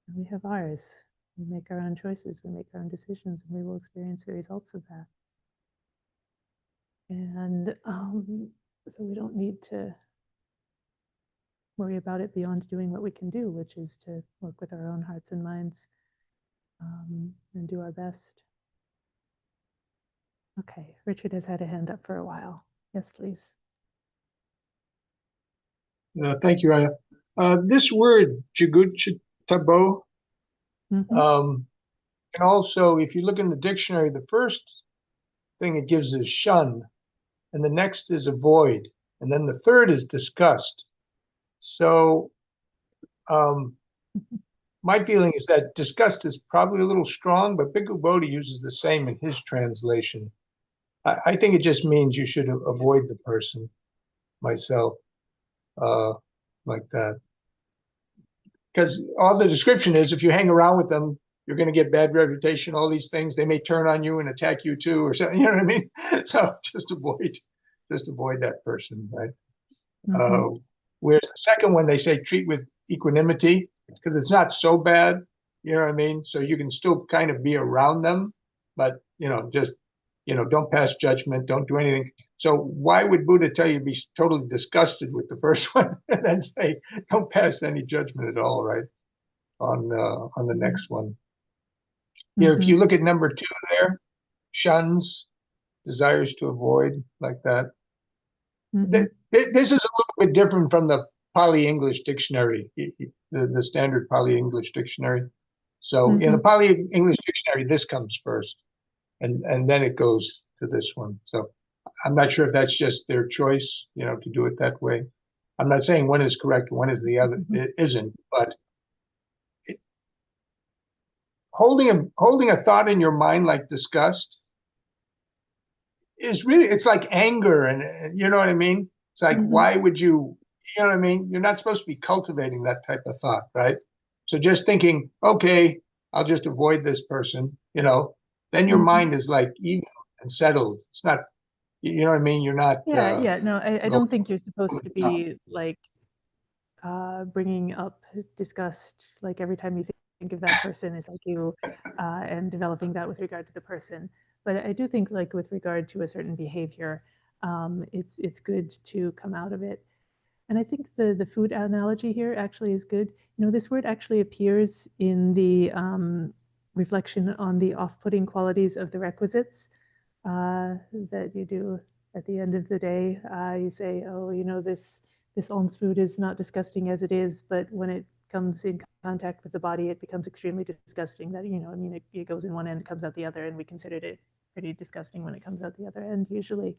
And we have ours. We make our own choices, we make our own decisions, and we will experience the results of that. And so we don't need to worry about it beyond doing what we can do, which is to work with our own hearts and minds and do our best. Okay, Richard has had a hand up for a while. Yes, please. Thank you, Aya. This word, jiguttabo, and also, if you look in the dictionary, the first thing it gives is shun, and the next is avoid, and then the third is disgust. So my feeling is that disgust is probably a little strong, but Bhikkhu Bodhi uses the same in his translation. I think it just means you should avoid the person, myself, like that. Because all the description is, if you hang around with them, you're going to get bad reputation, all these things. They may turn on you and attack you too, or something, you know what I mean? So just avoid that person, right? Whereas the second one, they say treat with equanimity, because it's not so bad, you know what I mean? So you can still kind of be around them, but, just, don't pass judgment, don't do anything. So why would Buddha tell you to be totally disgusted with the first one and then say, don't pass any judgment at all, right? On the next one. If you look at number 2 there, shuns, desires to avoid, like that. This is a little bit different from the Pali English dictionary, the standard Pali English dictionary. So in the Pali English dictionary, this comes first, and then it goes to this one. So I'm not sure if that's just their choice, to do it that way. I'm not saying one is correct, one is the other. It isn't, but holding a thought in your mind like disgust is really, it's like anger, and you know what I mean? It's like, why would you know what I mean? You're not supposed to be cultivating that type of thought, right? So just thinking, okay, I'll just avoid this person, then your mind is like even and settled. It's not, you know what I mean? You're not. No, I don't think you're supposed to be like bringing up disgust, like every time you think of that person is like you, and developing that with regard to the person. But I do think, like with regard to a certain behavior, it's good to come out of it. And I think the food analogy here actually is good. This word actually appears in the reflection on the off-putting qualities of the requisites that you do at the end of the day. You say, oh, this alms food is not disgusting as it is, but when it comes in contact with the body, it becomes extremely disgusting. That, it goes in one end, comes out the other, and we considered it pretty disgusting when it comes out the other end usually.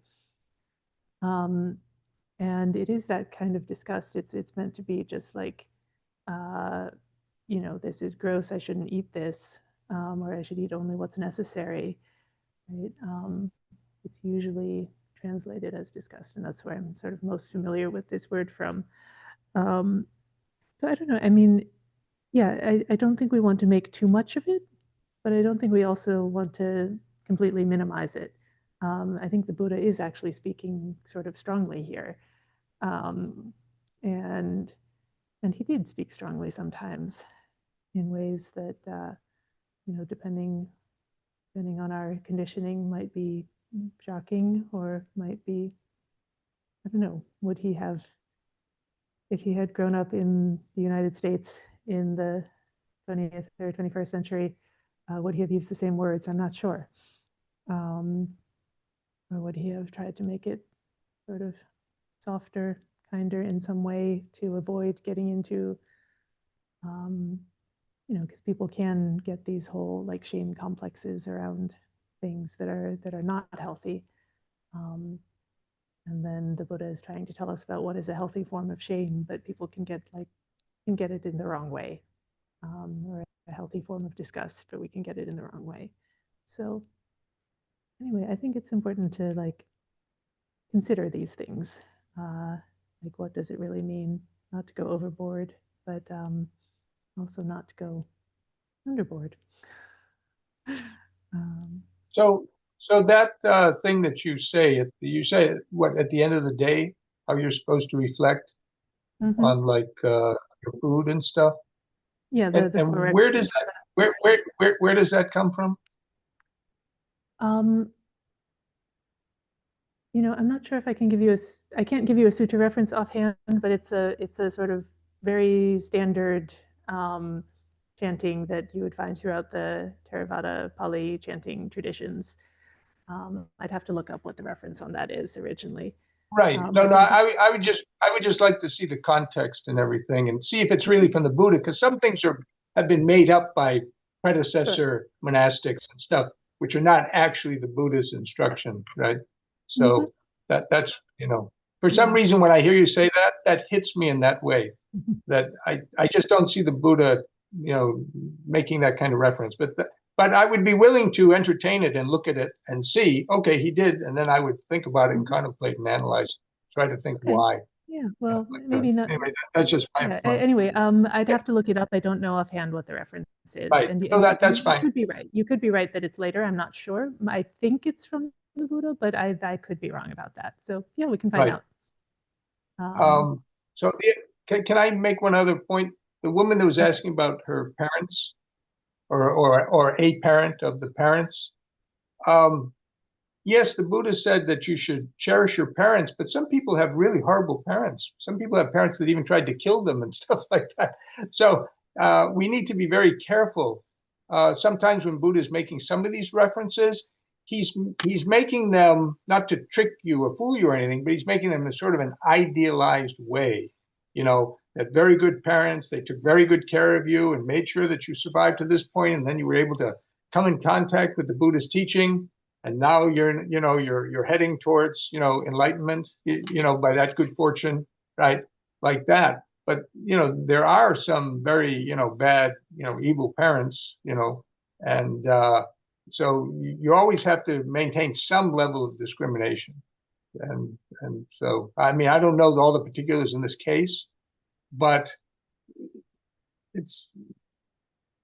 And it is that kind of disgust. It's meant to be just like, this is gross, I shouldn't eat this, or I should eat only what's necessary, right? It's usually translated as disgust, and that's where I'm sort of most familiar with this word from. So I don't know. I mean, yeah, I don't think we want to make too much of it, but I don't think we also want to completely minimize it. I think the Buddha is actually speaking sort of strongly here. And he did speak strongly sometimes in ways that, depending on our conditioning, might be shocking, or might be, I don't know, would he have, if he had grown up in the United States in the 20th or 21st century, would he have used the same words? I'm not sure. Or would he have tried to make it sort of softer, kinder in some way to avoid getting into because people can get these whole like shame complexes around things that are not healthy. And then the Buddha is trying to tell us about what is a healthy form of shame, but people can get it in the wrong way, or a healthy form of disgust, but we can get it in the wrong way. So anyway, I think it's important to like consider these things. Like, what does it really mean? Not to go overboard, but also not to go underboard. So that thing that you say what at the end of the day, how you're supposed to reflect on like your food and stuff. Yeah, and where does that where does that come from? I'm not sure if I can give you I can't give you a sutta reference offhand, but it's a sort of very standard chanting that you would find throughout the Theravada Pali chanting traditions. I'd have to look up what the reference on that is originally. Right. No, I would just like to see the context and everything and see if it's really from the Buddha, because some things have been made up by predecessor monastics and stuff, which are not actually the Buddha's instruction, right? So that's for some reason when I hear you say that, that hits me in that way, that I just don't see the Buddha, making that kind of reference. But I would be willing to entertain it and look at it and see, okay, he did, and then I would think about it and contemplate and analyze, try to think why. Yeah, well, maybe not. Anyway, that's just my anyway, I'd have to look it up. I don't know offhand what the reference is. Right. And, so that's fine. You could be right. You could be right that it's later. I'm not sure. I think it's from the Buddha, but I could be wrong about that. So yeah, we can find out. So can I make one other point? The woman that was asking about her parents, or a parent of the parents. Yes, the Buddha said that you should cherish your parents, but some people have really horrible parents. Some people have parents that even tried to kill them and stuff like that. So we need to be very careful. Sometimes when Buddha is making some of these references, he's making them not to trick you or fool you or anything, but he's making them in sort of an idealized way. That very good parents, they took very good care of you and made sure that you survived to this point, and then you were able to come in contact with the Buddha's teaching, and now you're heading towards enlightenment, by that good fortune, right? Like that. But there are some very bad evil parents, and so you always have to maintain some level of discrimination. And so I mean, I don't know all the particulars in this case, but it's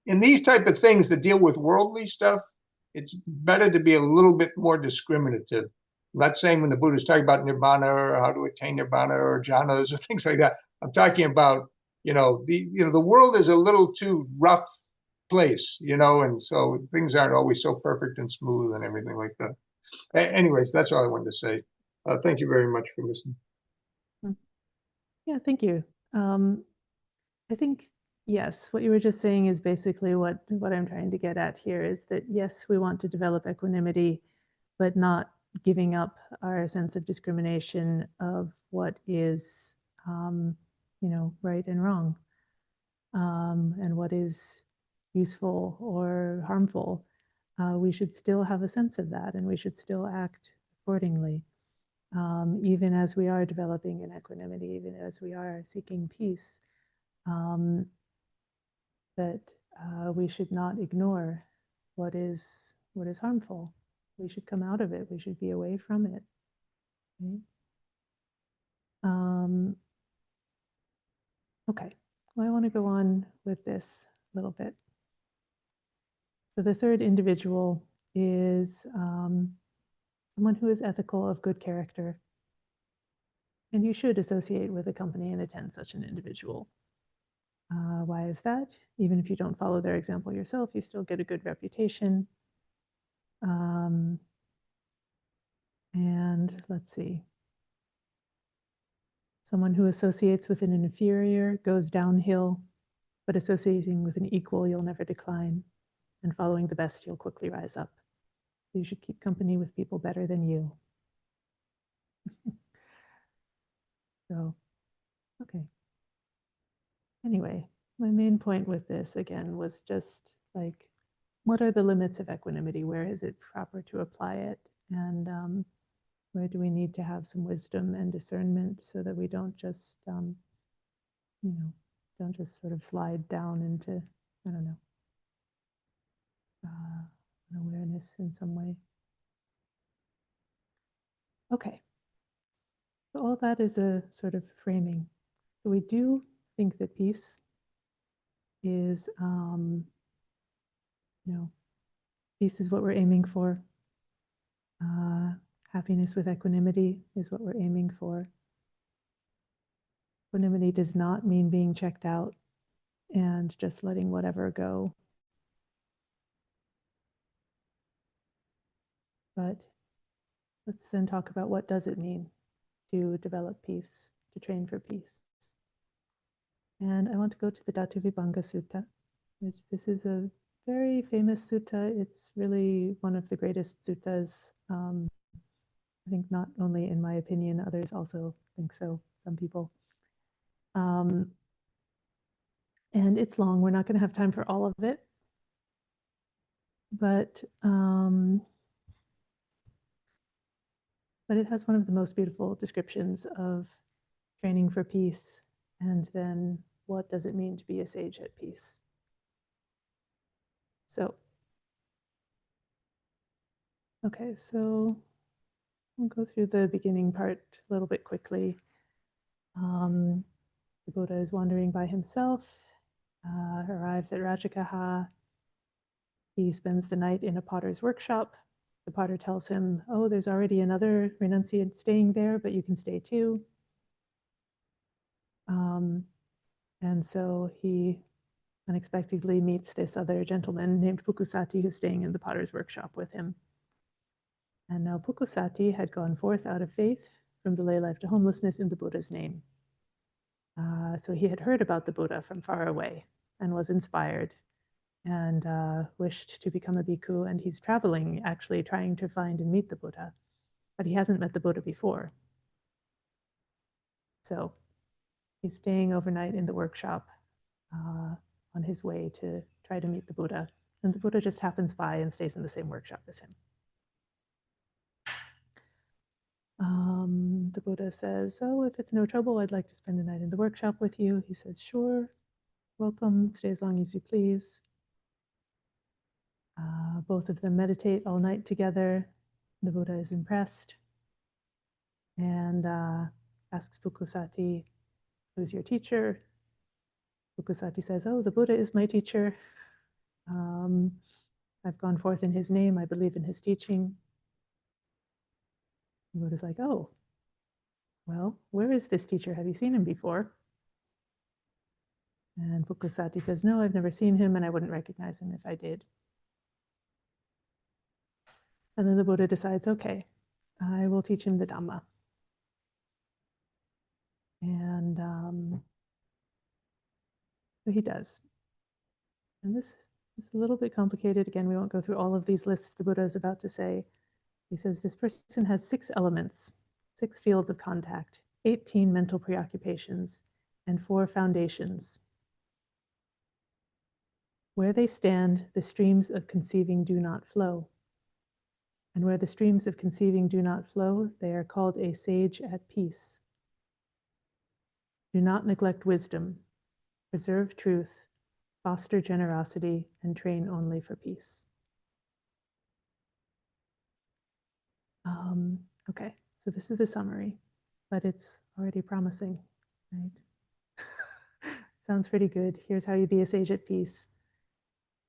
in these type of things that deal with worldly stuff, it's better to be a little bit more discriminative. I'm not saying when the Buddha's talking about nirvana or how to attain nirvana or jhanas or things like that. I'm talking about, the world is a little too rough place, and so things aren't always so perfect and smooth and everything like that. Anyways, that's all I wanted to say. Thank you very much for listening. Yeah, thank you. I think, yes, what you were just saying is basically what I'm trying to get at here is that, yes, we want to develop equanimity, but not giving up our sense of discrimination of what is, right and wrong, and what is useful or harmful. We should still have a sense of that, and we should still act accordingly, even as we are developing in equanimity, even as we are seeking peace. That we should not ignore what is harmful. We should come out of it. We should be away from it. Okay. Okay. Well, I want to go on with this a little bit. So the third individual is someone who is ethical, of good character. And you should associate with a company and attend such an individual. Why is that? Even if you don't follow their example yourself, you still get a good reputation. And let's see. Someone who associates with an inferior goes downhill, but associating with an equal, you'll never decline. And following the best, you'll quickly rise up. You should keep company with people better than you. So, okay. Anyway, my main point with this, again, was just like, what are the limits of equanimity? Where is it proper to apply it? And where do we need to have some wisdom and discernment so that we don't just, don't just sort of slide down into, I don't know, an awareness in some way. Okay. So all that is a sort of framing. So we do think that peace is, peace is what we're aiming for. Happiness with equanimity is what we're aiming for. Equanimity does not mean being checked out and just letting whatever go. But let's then talk about what does it mean to develop peace, to train for peace. And I want to go to the Dhatuvibhanga Sutta, which this is a very famous sutta. It's really one of the greatest suttas. I think not only in my opinion, others also think so, some people. And it's long. We're not going to have time for all of it. But it has one of the most beautiful descriptions of training for peace, and then what does it mean to be a sage at peace. So, okay, so we'll go through the beginning part a little bit quickly. The Buddha is wandering by himself, arrives at Rajagaha. He spends the night in a potter's workshop. The potter tells him, oh, there's already another renunciate staying there, but you can stay too. And so he unexpectedly meets this other gentleman named Pukusati who's staying in the potter's workshop with him. And now Pukusati had gone forth out of faith from the lay life to homelessness in the Buddha's name. So he had heard about the Buddha from far away and was inspired and wished to become a bhikkhu. And he's traveling, actually trying to find and meet the Buddha, but he hasn't met the Buddha before. So he's staying overnight in the workshop on his way to try to meet the Buddha. And the Buddha just happens by and stays in the same workshop as him. The Buddha says, oh, if it's no trouble, I'd like to spend the night in the workshop with you. He says, sure, welcome, stay as long as you please. Both of them meditate all night together. The Buddha is impressed and asks Pukusati, who's your teacher? Pukusati says, oh, the Buddha is my teacher. I've gone forth in his name. I believe in his teaching. The Buddha's like, oh, well, where is this teacher? Have you seen him before? And Pukusati says, no, I've never seen him and I wouldn't recognize him if I did. And then the Buddha decides, okay, I will teach him the Dhamma. And so he does. And this is a little bit complicated. Again, we won't go through all of these lists the Buddha is about to say. He says this person has 6 elements, 6 fields of contact, 18 mental preoccupations, and 4 foundations. Where they stand, the streams of conceiving do not flow. And where the streams of conceiving do not flow, they are called a sage at peace. Do not neglect wisdom, preserve truth, foster generosity, and train only for peace. Okay, so this is the summary, but it's already promising, right? Sounds pretty good. Here's how you be a sage at peace.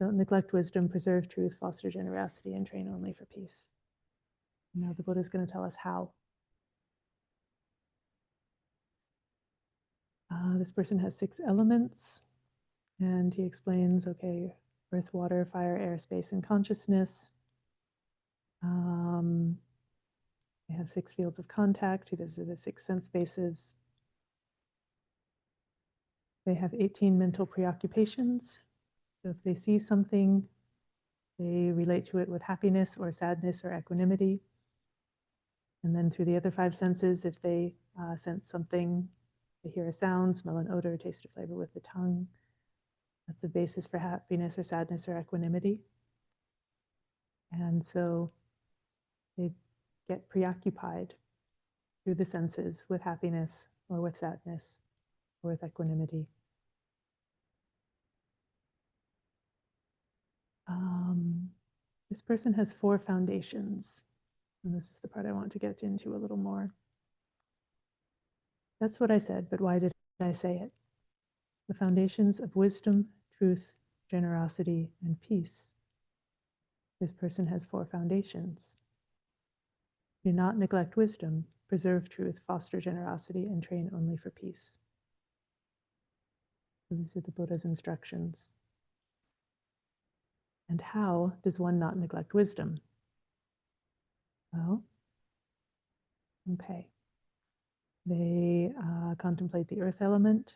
Don't neglect wisdom, preserve truth, foster generosity, and train only for peace. Now the Buddha is going to tell us how. This person has 6 elements, and he explains, okay, earth, water, fire, air, space, and consciousness. They have 6 fields of contact. These are the 6 sense bases. They have 18 mental preoccupations. So if they see something, they relate to it with happiness or sadness or equanimity. And then through the other 5 senses, if they sense something, they hear a sound, smell an odor, taste a flavor with the tongue, That's a basis for happiness or sadness or equanimity. And so they get preoccupied through the senses with happiness or with sadness or with equanimity. This person has 4 foundations. And this is the part I want to get into a little more. That's what I said, but why did I say it? The foundations of wisdom, truth, generosity, and peace. This person has 4 foundations. Do not neglect wisdom, preserve truth, foster generosity, and train only for peace. So these are the Buddha's instructions. And how does one not neglect wisdom? Well, okay. They contemplate the earth element,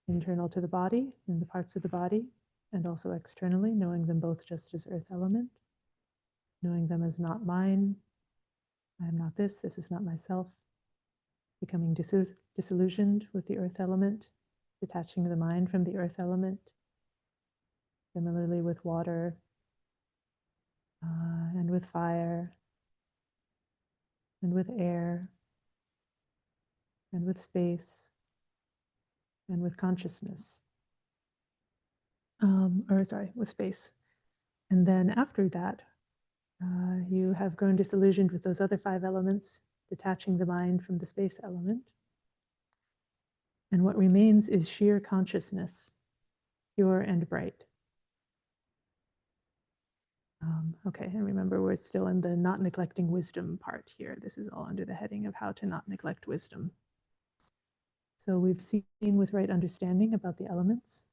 internal to the body, in the parts of the body, and also externally, knowing them both just as earth element, knowing them as not mine, I am not this is not myself, becoming disillusioned with the earth element, detaching the mind from the earth element, similarly with water and with fire and with air and with space and with consciousness. With space. And then after that, you have grown disillusioned with those other 5 elements, detaching the mind from the space element. And what remains is sheer consciousness, pure and bright. Okay, and remember, we're still in the not neglecting wisdom part here. This is all under the heading of how to not neglect wisdom. So we've seen with right understanding about the elements,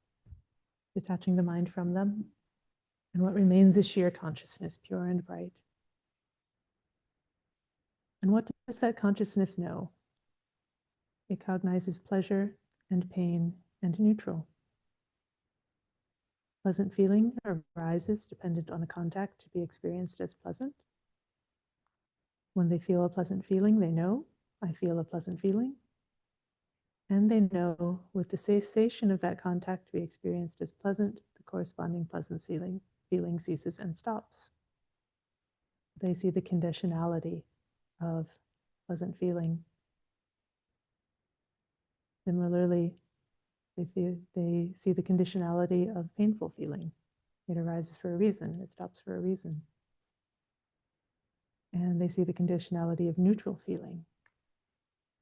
detaching the mind from them. And what remains is sheer consciousness, pure and bright. And what does that consciousness know? It cognizes pleasure and pain and neutral. Pleasant feeling arises dependent on a contact to be experienced as pleasant. When they feel a pleasant feeling, they know, I feel a pleasant feeling. And they know with the cessation of that contact to be experienced as pleasant, the corresponding pleasant feeling ceases and stops. They see the conditionality of pleasant feeling. Similarly, they see the conditionality of painful feeling. It arises for a reason, it stops for a reason. And they see the conditionality of neutral feeling.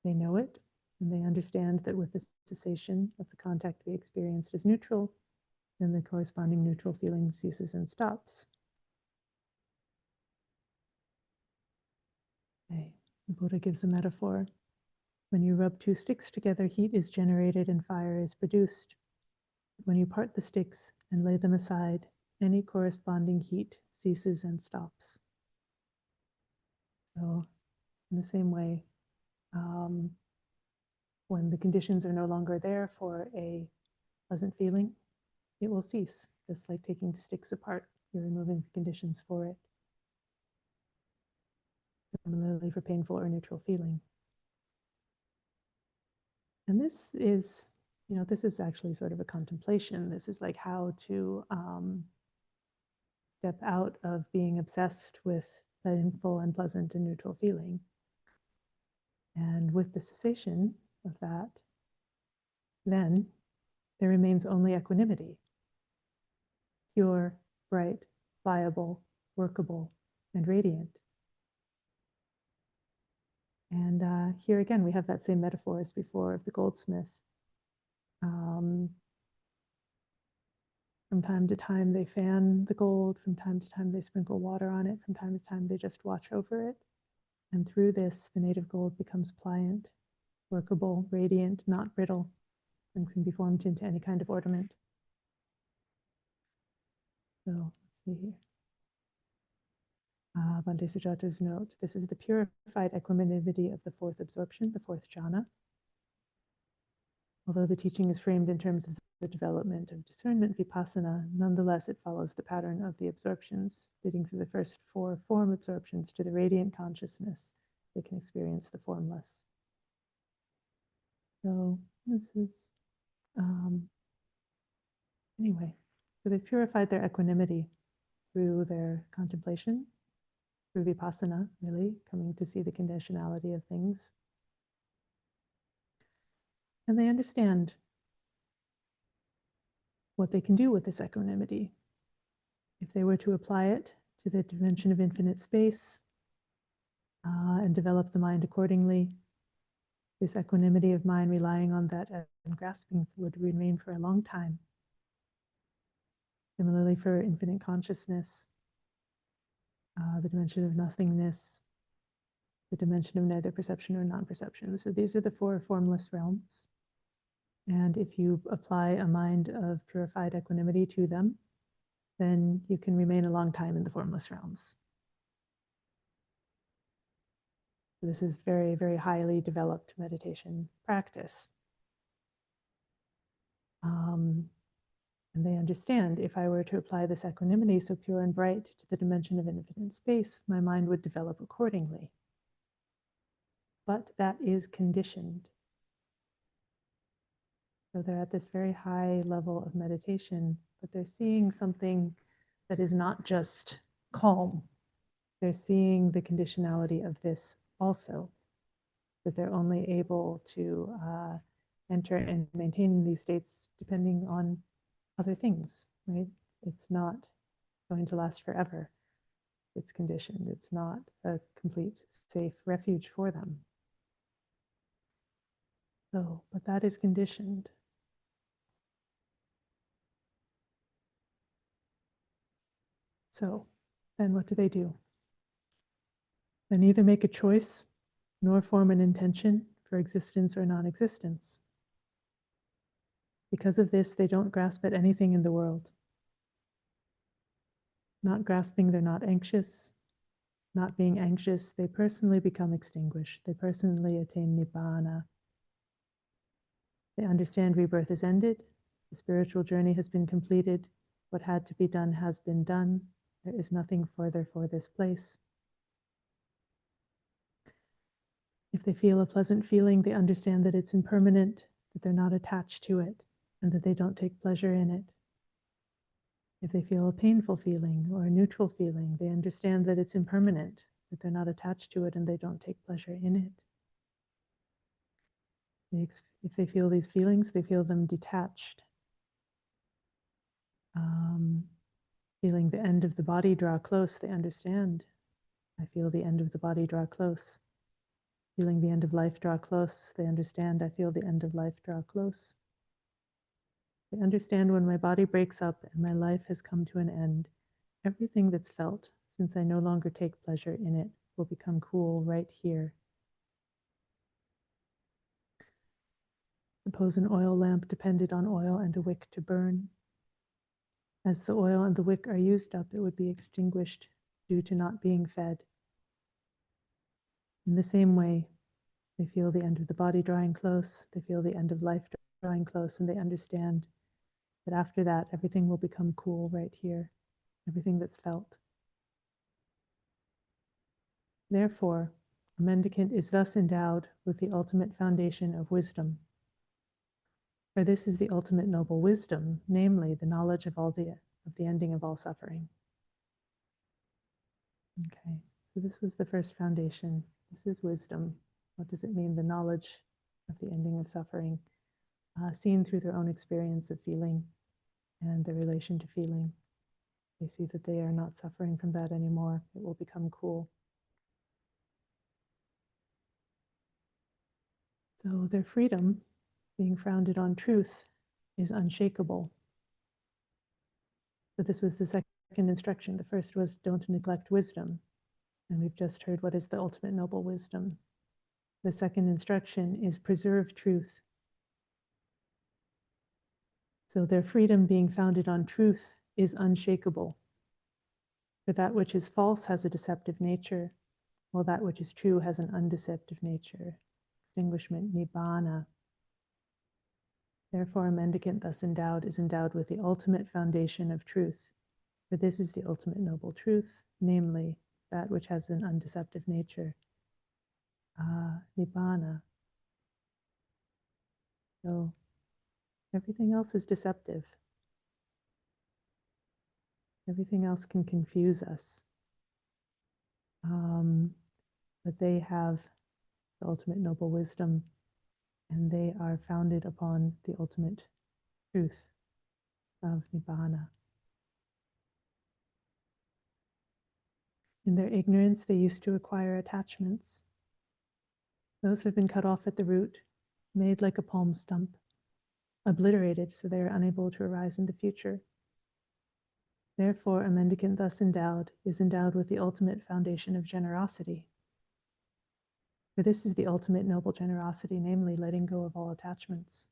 They know it, and they understand that with the cessation of the contact to be experienced as neutral, then the corresponding neutral feeling ceases and stops. Okay. The Buddha gives a metaphor. When you rub 2 sticks together, heat is generated and fire is produced. When you part the sticks and lay them aside, any corresponding heat ceases and stops. So, in the same way, when the conditions are no longer there for a pleasant feeling, it will cease, just like taking the sticks apart. You're removing the conditions for it. Similarly for painful or neutral feeling. And this is, this is actually sort of a contemplation. This is like how to step out of being obsessed with painful, unpleasant, and neutral feeling. And with the cessation of that, then there remains only equanimity. Pure, bright, pliable, workable, and radiant. And here again, we have that same metaphor as before of the goldsmith. From time to time, they fan the gold. From time to time, they sprinkle water on it. From time to time, they just watch over it. And through this, the native gold becomes pliant, workable, radiant, not brittle, and can be formed into any kind of ornament. So let's see here. Bhante Sujata's note. This is the purified equanimity of the 4th absorption, the 4th jhana. Although the teaching is framed in terms of the development of discernment vipassana, nonetheless it follows the pattern of the absorptions, leading through the first 4 form absorptions to the radiant consciousness they can experience the formless. So this is Anyway, so they've purified their equanimity through their contemplation, through vipassana, really, coming to see the conditionality of things. And they understand what they can do with this equanimity. If they were to apply it to the dimension of infinite space and develop the mind accordingly, this equanimity of mind relying on that and grasping would remain for a long time. Similarly, for infinite consciousness, the dimension of nothingness, the dimension of neither perception or non-perception. So these are the four formless realms. And if you apply a mind of purified equanimity to them, then you can remain a long time in the formless realms. This is very, very highly developed meditation practice. And they understand, if I were to apply this equanimity so pure and bright to the dimension of infinite space, my mind would develop accordingly. But that is conditioned. So they're at this very high level of meditation, but they're seeing something that is not just calm. They're seeing the conditionality of this also, that they're only able to enter and maintain these states depending on other things, right? It's not going to last forever. It's conditioned. It's not a complete safe refuge for them. So, but that is conditioned. So then what do? They neither make a choice nor form an intention for existence or non-existence. Because of this, they don't grasp at anything in the world. Not grasping, they're not anxious. Not being anxious, they personally become extinguished. They personally attain nibbana. They understand rebirth is ended. The spiritual journey has been completed. What had to be done has been done. There is nothing further for this place. If they feel a pleasant feeling, they understand that it's impermanent, that they're not attached to it, and that they don't take pleasure in it. If they feel a painful feeling or a neutral feeling, they understand that it's impermanent, that they're not attached to it, and they don't take pleasure in it. If they feel these feelings, they feel them detached. Feeling the end of the body draw close, they understand. I feel the end of the body draw close. Feeling the end of life draw close, they understand. I feel the end of life draw close. They understand when my body breaks up and my life has come to an end, everything that's felt, since I no longer take pleasure in it, will become cool right here. Suppose an oil lamp depended on oil and a wick to burn. As the oil and the wick are used up, it would be extinguished due to not being fed. In the same way, they feel the end of the body drawing close, they feel the end of life drawing close, and they understand that after that, everything will become cool right here, everything that's felt. Therefore, a mendicant is thus endowed with the ultimate foundation of wisdom. For this is the ultimate noble wisdom, namely the knowledge of the ending of all suffering. Okay, so this was the first foundation. This is wisdom. What does it mean? The knowledge of the ending of suffering, seen through their own experience of feeling and their relation to feeling. They see that they are not suffering from that anymore. It will become cool. So their freedom, being founded on truth, is unshakable. So this was the second instruction. The first was don't neglect wisdom. And we've just heard what is the ultimate noble wisdom. The second instruction is preserve truth. So their freedom being founded on truth is unshakable. For that which is false has a deceptive nature, while that which is true has an undeceptive nature. Extinguishment, nibbana. Therefore, a mendicant thus endowed is endowed with the ultimate foundation of truth. For this is the ultimate noble truth, namely that which has an undeceptive nature. Nibbana. So everything else is deceptive. Everything else can confuse us. But they have the ultimate noble wisdom, and they are founded upon the ultimate truth of Nibbana. In their ignorance, they used to acquire attachments. Those have been cut off at the root, made like a palm stump, obliterated so they are unable to arise in the future. Therefore, a mendicant thus endowed is endowed with the ultimate foundation of generosity. For this is the ultimate noble generosity, namely letting go of all attachments.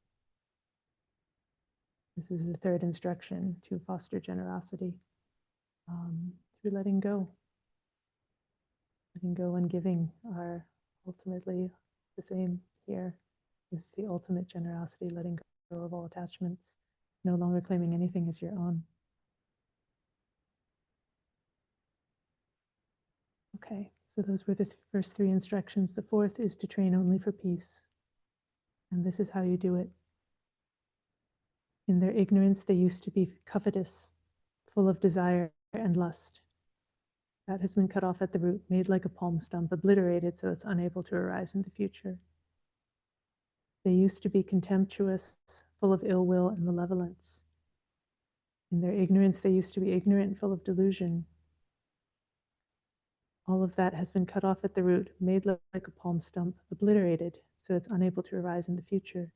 This is the third instruction to foster generosity, through letting go. Letting go and giving are ultimately the same here. This is the ultimate generosity, letting go of all attachments, no longer claiming anything as your own. Okay, so those were the first three instructions. The fourth is to train only for peace. And this is how you do it. In their ignorance, they used to be covetous, full of desire and lust. That has been cut off at the root, made like a palm stump, obliterated so it's unable to arise in the future. They used to be contemptuous, full of ill will and malevolence. In their ignorance, they used to be ignorant, full of delusion. All of that has been cut off at the root, made like a palm stump, obliterated so it's unable to arise in the future.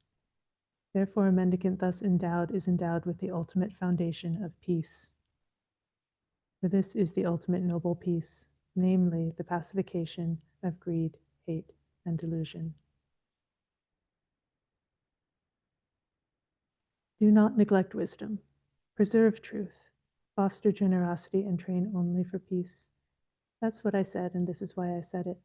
Therefore, a mendicant thus endowed is endowed with the ultimate foundation of peace. For this is the ultimate noble peace, namely the pacification of greed, hate, and delusion. Do not neglect wisdom. Preserve truth. Foster generosity and train only for peace. That's what I said, and this is why I said it.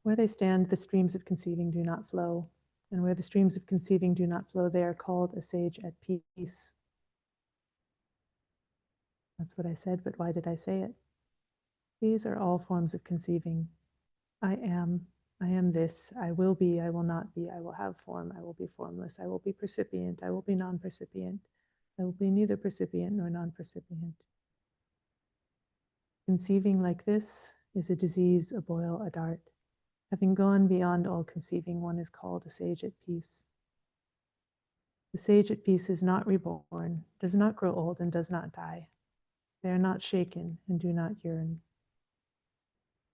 Where they stand, the streams of conceiving do not flow. And where the streams of conceiving do not flow, they are called a sage at peace. That's what I said, but why did I say it? These are all forms of conceiving. I am this, I will be, I will not be, I will have form, I will be formless, I will be percipient, I will be non-percipient, I will be neither percipient nor non-percipient. Conceiving like this is a disease, a boil, a dart. Having gone beyond all conceiving, one is called a sage at peace. The sage at peace is not reborn, does not grow old, and does not die. They are not shaken and do not yearn.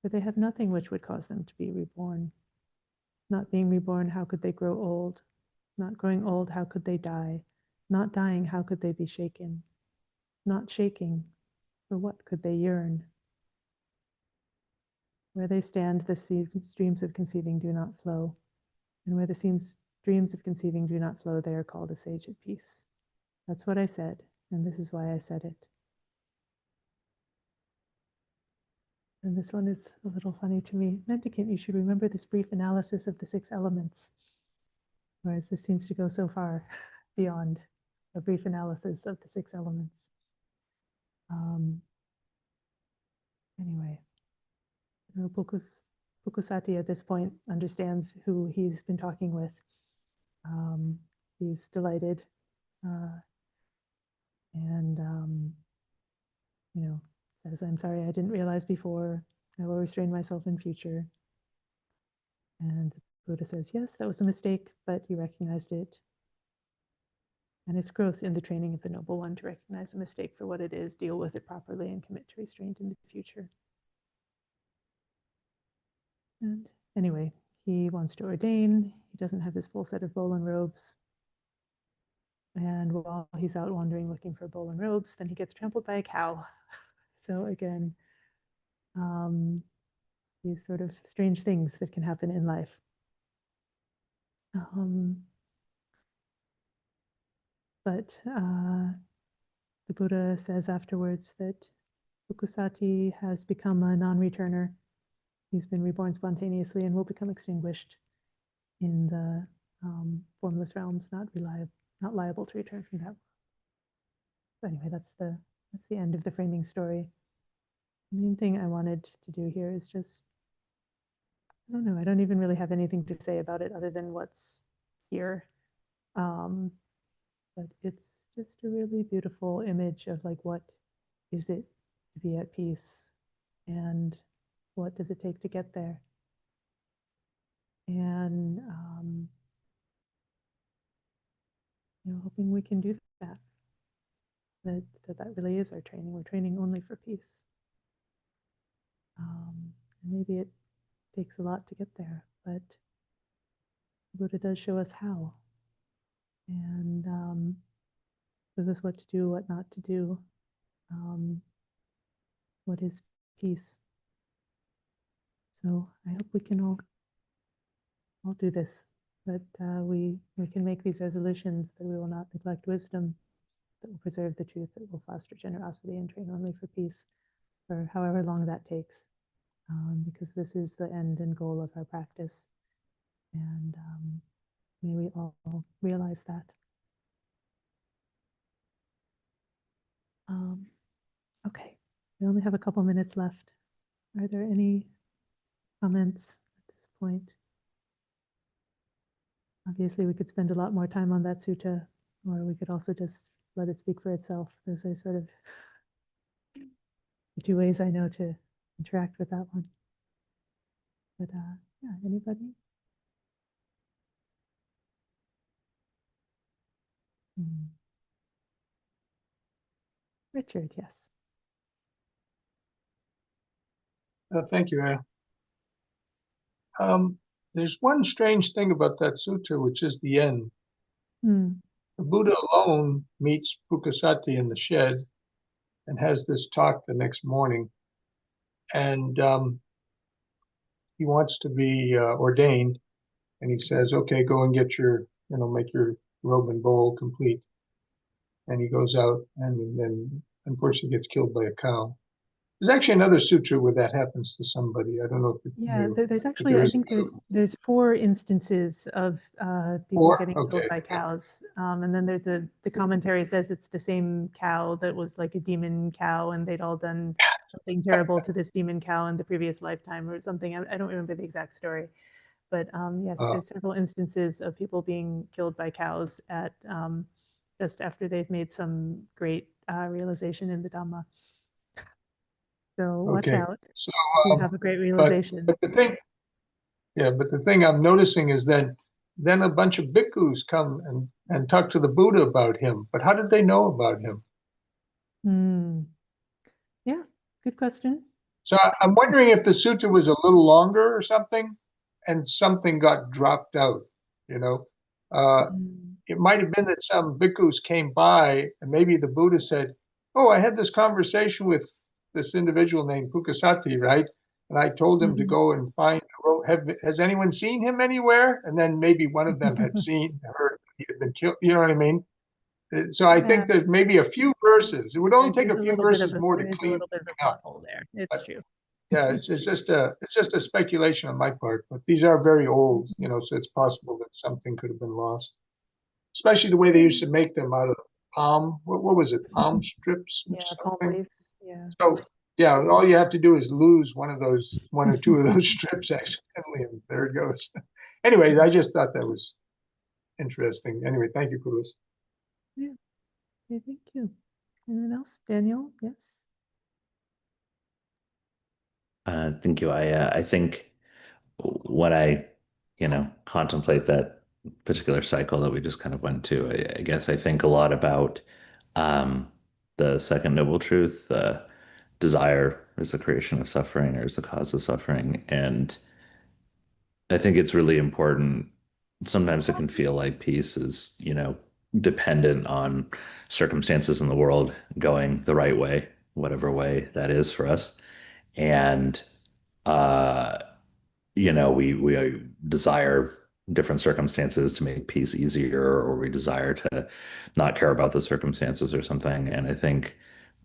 For they have nothing which would cause them to be reborn. Not being reborn, how could they grow old? Not growing old, how could they die? Not dying, how could they be shaken? Not shaking, for what could they yearn? Where they stand, the streams of conceiving do not flow. And where the streams of conceiving do not flow, they are called a sage at peace. That's what I said, and this is why I said it. And this one is a little funny to me. Mendicant, you should remember this brief analysis of the 6 elements. Whereas this seems to go so far beyond a brief analysis of the 6 elements. Anyway, Pukusati at this point understands who he's been talking with. He's delighted and says, I'm sorry, I didn't realize before. I will restrain myself in future. And the Buddha says, yes, that was a mistake, but you recognized it. And it's growth in the training of the noble one to recognize a mistake for what it is, deal with it properly, and commit to restraint in the future. And anyway, he wants to ordain. He doesn't have his full set of bowl and robes. And while he's out wandering looking for bowl and robes, then he gets trampled by a cow. So again, these sort of strange things that can happen in life. But the Buddha says afterwards that Pukusati has become a non-returner. He's been reborn spontaneously and will become extinguished in the formless realms, not liable to return from that. So anyway, that's the end of the framing story. The main thing I wanted to do here is just, I don't know, I don't even really have anything to say about it other than what's here. but it's just a really beautiful image of like what is it to be at peace and what does it take to get there. And hoping we can do that. That really is our training. We're training only for peace. And maybe it takes a lot to get there, but Buddha does show us how, and shows us what to do, what not to do, what is peace. So I hope we can all do this, that we can make these resolutions that we will not neglect wisdom, that will preserve the truth, that will foster generosity and train only for peace, for however long that takes, because this is the end and goal of our practice. And may we all realize that. Okay, we only have a couple minutes left. Are there any comments at this point? Obviously, we could spend a lot more time on that sutta, or we could also just let it speak for itself. Those are sort of the two ways I know to interact with that one. But yeah, anybody? Richard, yes. Thank you, there's one strange thing about that sutta, which is the end. The Buddha alone meets Pukasati in the shed and has this talk the next morning. And he wants to be ordained. And he says, okay, go and get your, make your robe and bowl complete. And he goes out and then unfortunately gets killed by a cow. There's actually another sutra where that happens to somebody. I don't know if there's actually, I think there's 4 instances of people getting killed by cows. And then there's the commentary says it's the same cow that was like a demon cow and they'd all done something terrible to this demon cow in the previous lifetime or something. I don't remember the exact story. But yes, there's several instances of people being killed by cows at just after they've made some great realization in the Dhamma. So watch out. So you have a great realization. But the thing I'm noticing is that then a bunch of bhikkhus come and talk to the Buddha about him. But how did they know about him? Yeah, good question. So I'm wondering if the sutta was a little longer or something, and something got dropped out. It might have been that some bhikkhus came by, and maybe the Buddha said, "Oh, I had this conversation with this individual named Pukasati, right? And I told him to go and find. Has anyone seen him anywhere?" And then maybe one of them had heard he had been killed. You know what I mean? So I think there's maybe a few verses. It would only take a few verses more to clean a little bit of a plot hole there. It's true. Yeah, it's just a speculation on my part. But these are very old, so it's possible that something could have been lost. Especially the way they used to make them out of palm. What was it? Palm strips? Yeah, palm leaves. Yeah. So yeah, all you have to do is lose one or two of those strips accidentally, and there it goes. Anyway, I just thought that was interesting. Anyway, thank you for this. Yeah. Okay, thank you. Anyone else? Daniel? Yes. Thank you. I think when I, contemplate that particular cycle that we just kind of went to, I guess I think a lot about the second noble truth, desire is the creation of suffering or is the cause of suffering. And I think it's really important. Sometimes it can feel like peace is, dependent on circumstances in the world going the right way, whatever way that is for us. And we desire different circumstances to make peace easier, or we desire to not care about the circumstances or something. And I think,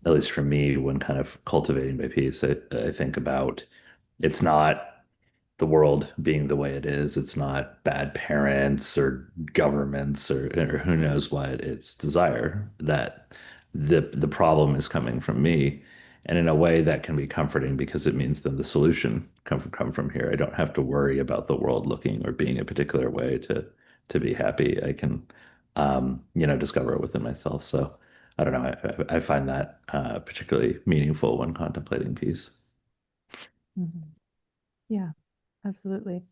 at least for me, when kind of cultivating my peace, I think about it's not the world being the way it is. It's not bad parents or governments or who knows what. It's desire that the problem is coming from me. And in a way that can be comforting because it means then the solution come from here. I don't have to worry about the world looking or being a particular way to be happy. I can discover it within myself. So I don't know. I find that particularly meaningful when contemplating peace. Mhm. Yeah, absolutely.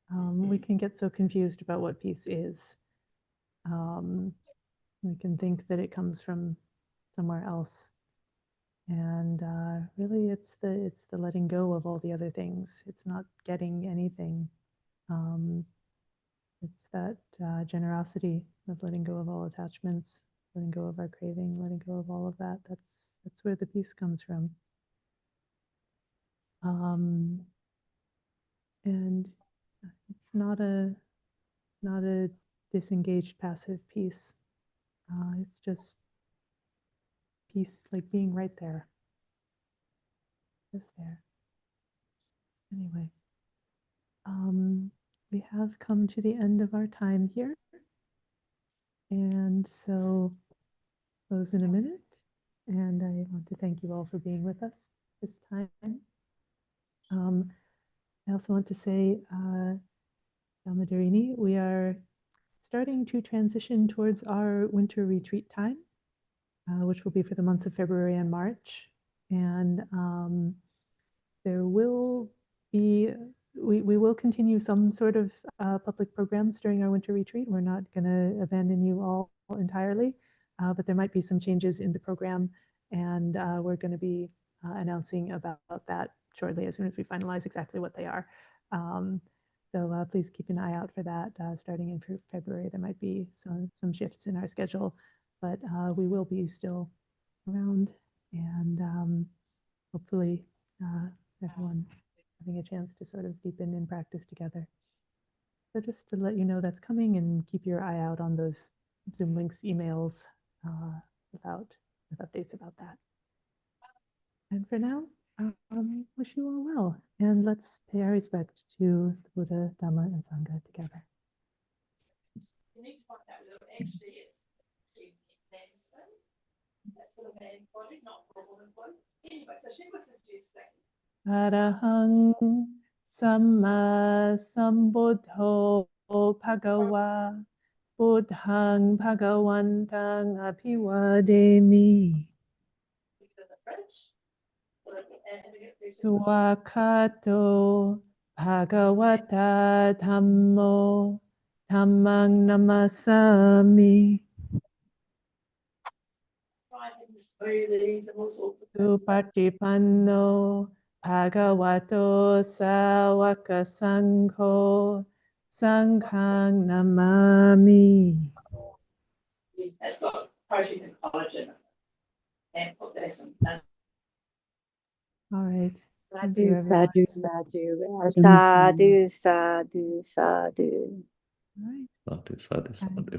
We can get so confused about what peace is. We can think that it comes from somewhere else, and really, it's the letting go of all the other things. It's not getting anything. It's that generosity of letting go of all attachments, letting go of our craving, letting go of all of that. That's where the peace comes from. And it's not a disengaged passive peace. It's just peace, like being right there, just there. Anyway, we have come to the end of our time here, and so close in a minute. And I want to thank you all for being with us this time. I also want to say, Dhammadharini, we are starting to transition towards our winter retreat time, which will be for the months of February and March. And there will be, we will continue some sort of public programs during our winter retreat. We're not going to abandon you all entirely, but there might be some changes in the program, and we're going to be announcing about that shortly as soon as we finalize exactly what they are. So please keep an eye out for that. Starting in February, there might be some shifts in our schedule, but we will be still around, and hopefully everyone having a chance to sort of deepen in practice together. So just to let you know that's coming, and keep your eye out on those Zoom links, emails with updates about that. And for now, wish you all well, and let's pay our respect to the Buddha, Dhamma, and Sangha together. You need to find out what it actually is. That's what a man's body, not for a woman's body. Anyway, so she was suggesting. Arahang Samma Sambuddho Bhagawa Buddhang Bhagawantang Abhivademi Swakato Bhagavata Dhammo Dhammang Namasami Supatipanno Bhagavato Sawaka Sangho Sanghang Namami. That's got protein and collagen and potassium. All right. Thank you, Sadhu, everyone. sadhu, sadhu. Sadhu, sadhu, sadhu. All right. Sadhu, sadhu, sadhu.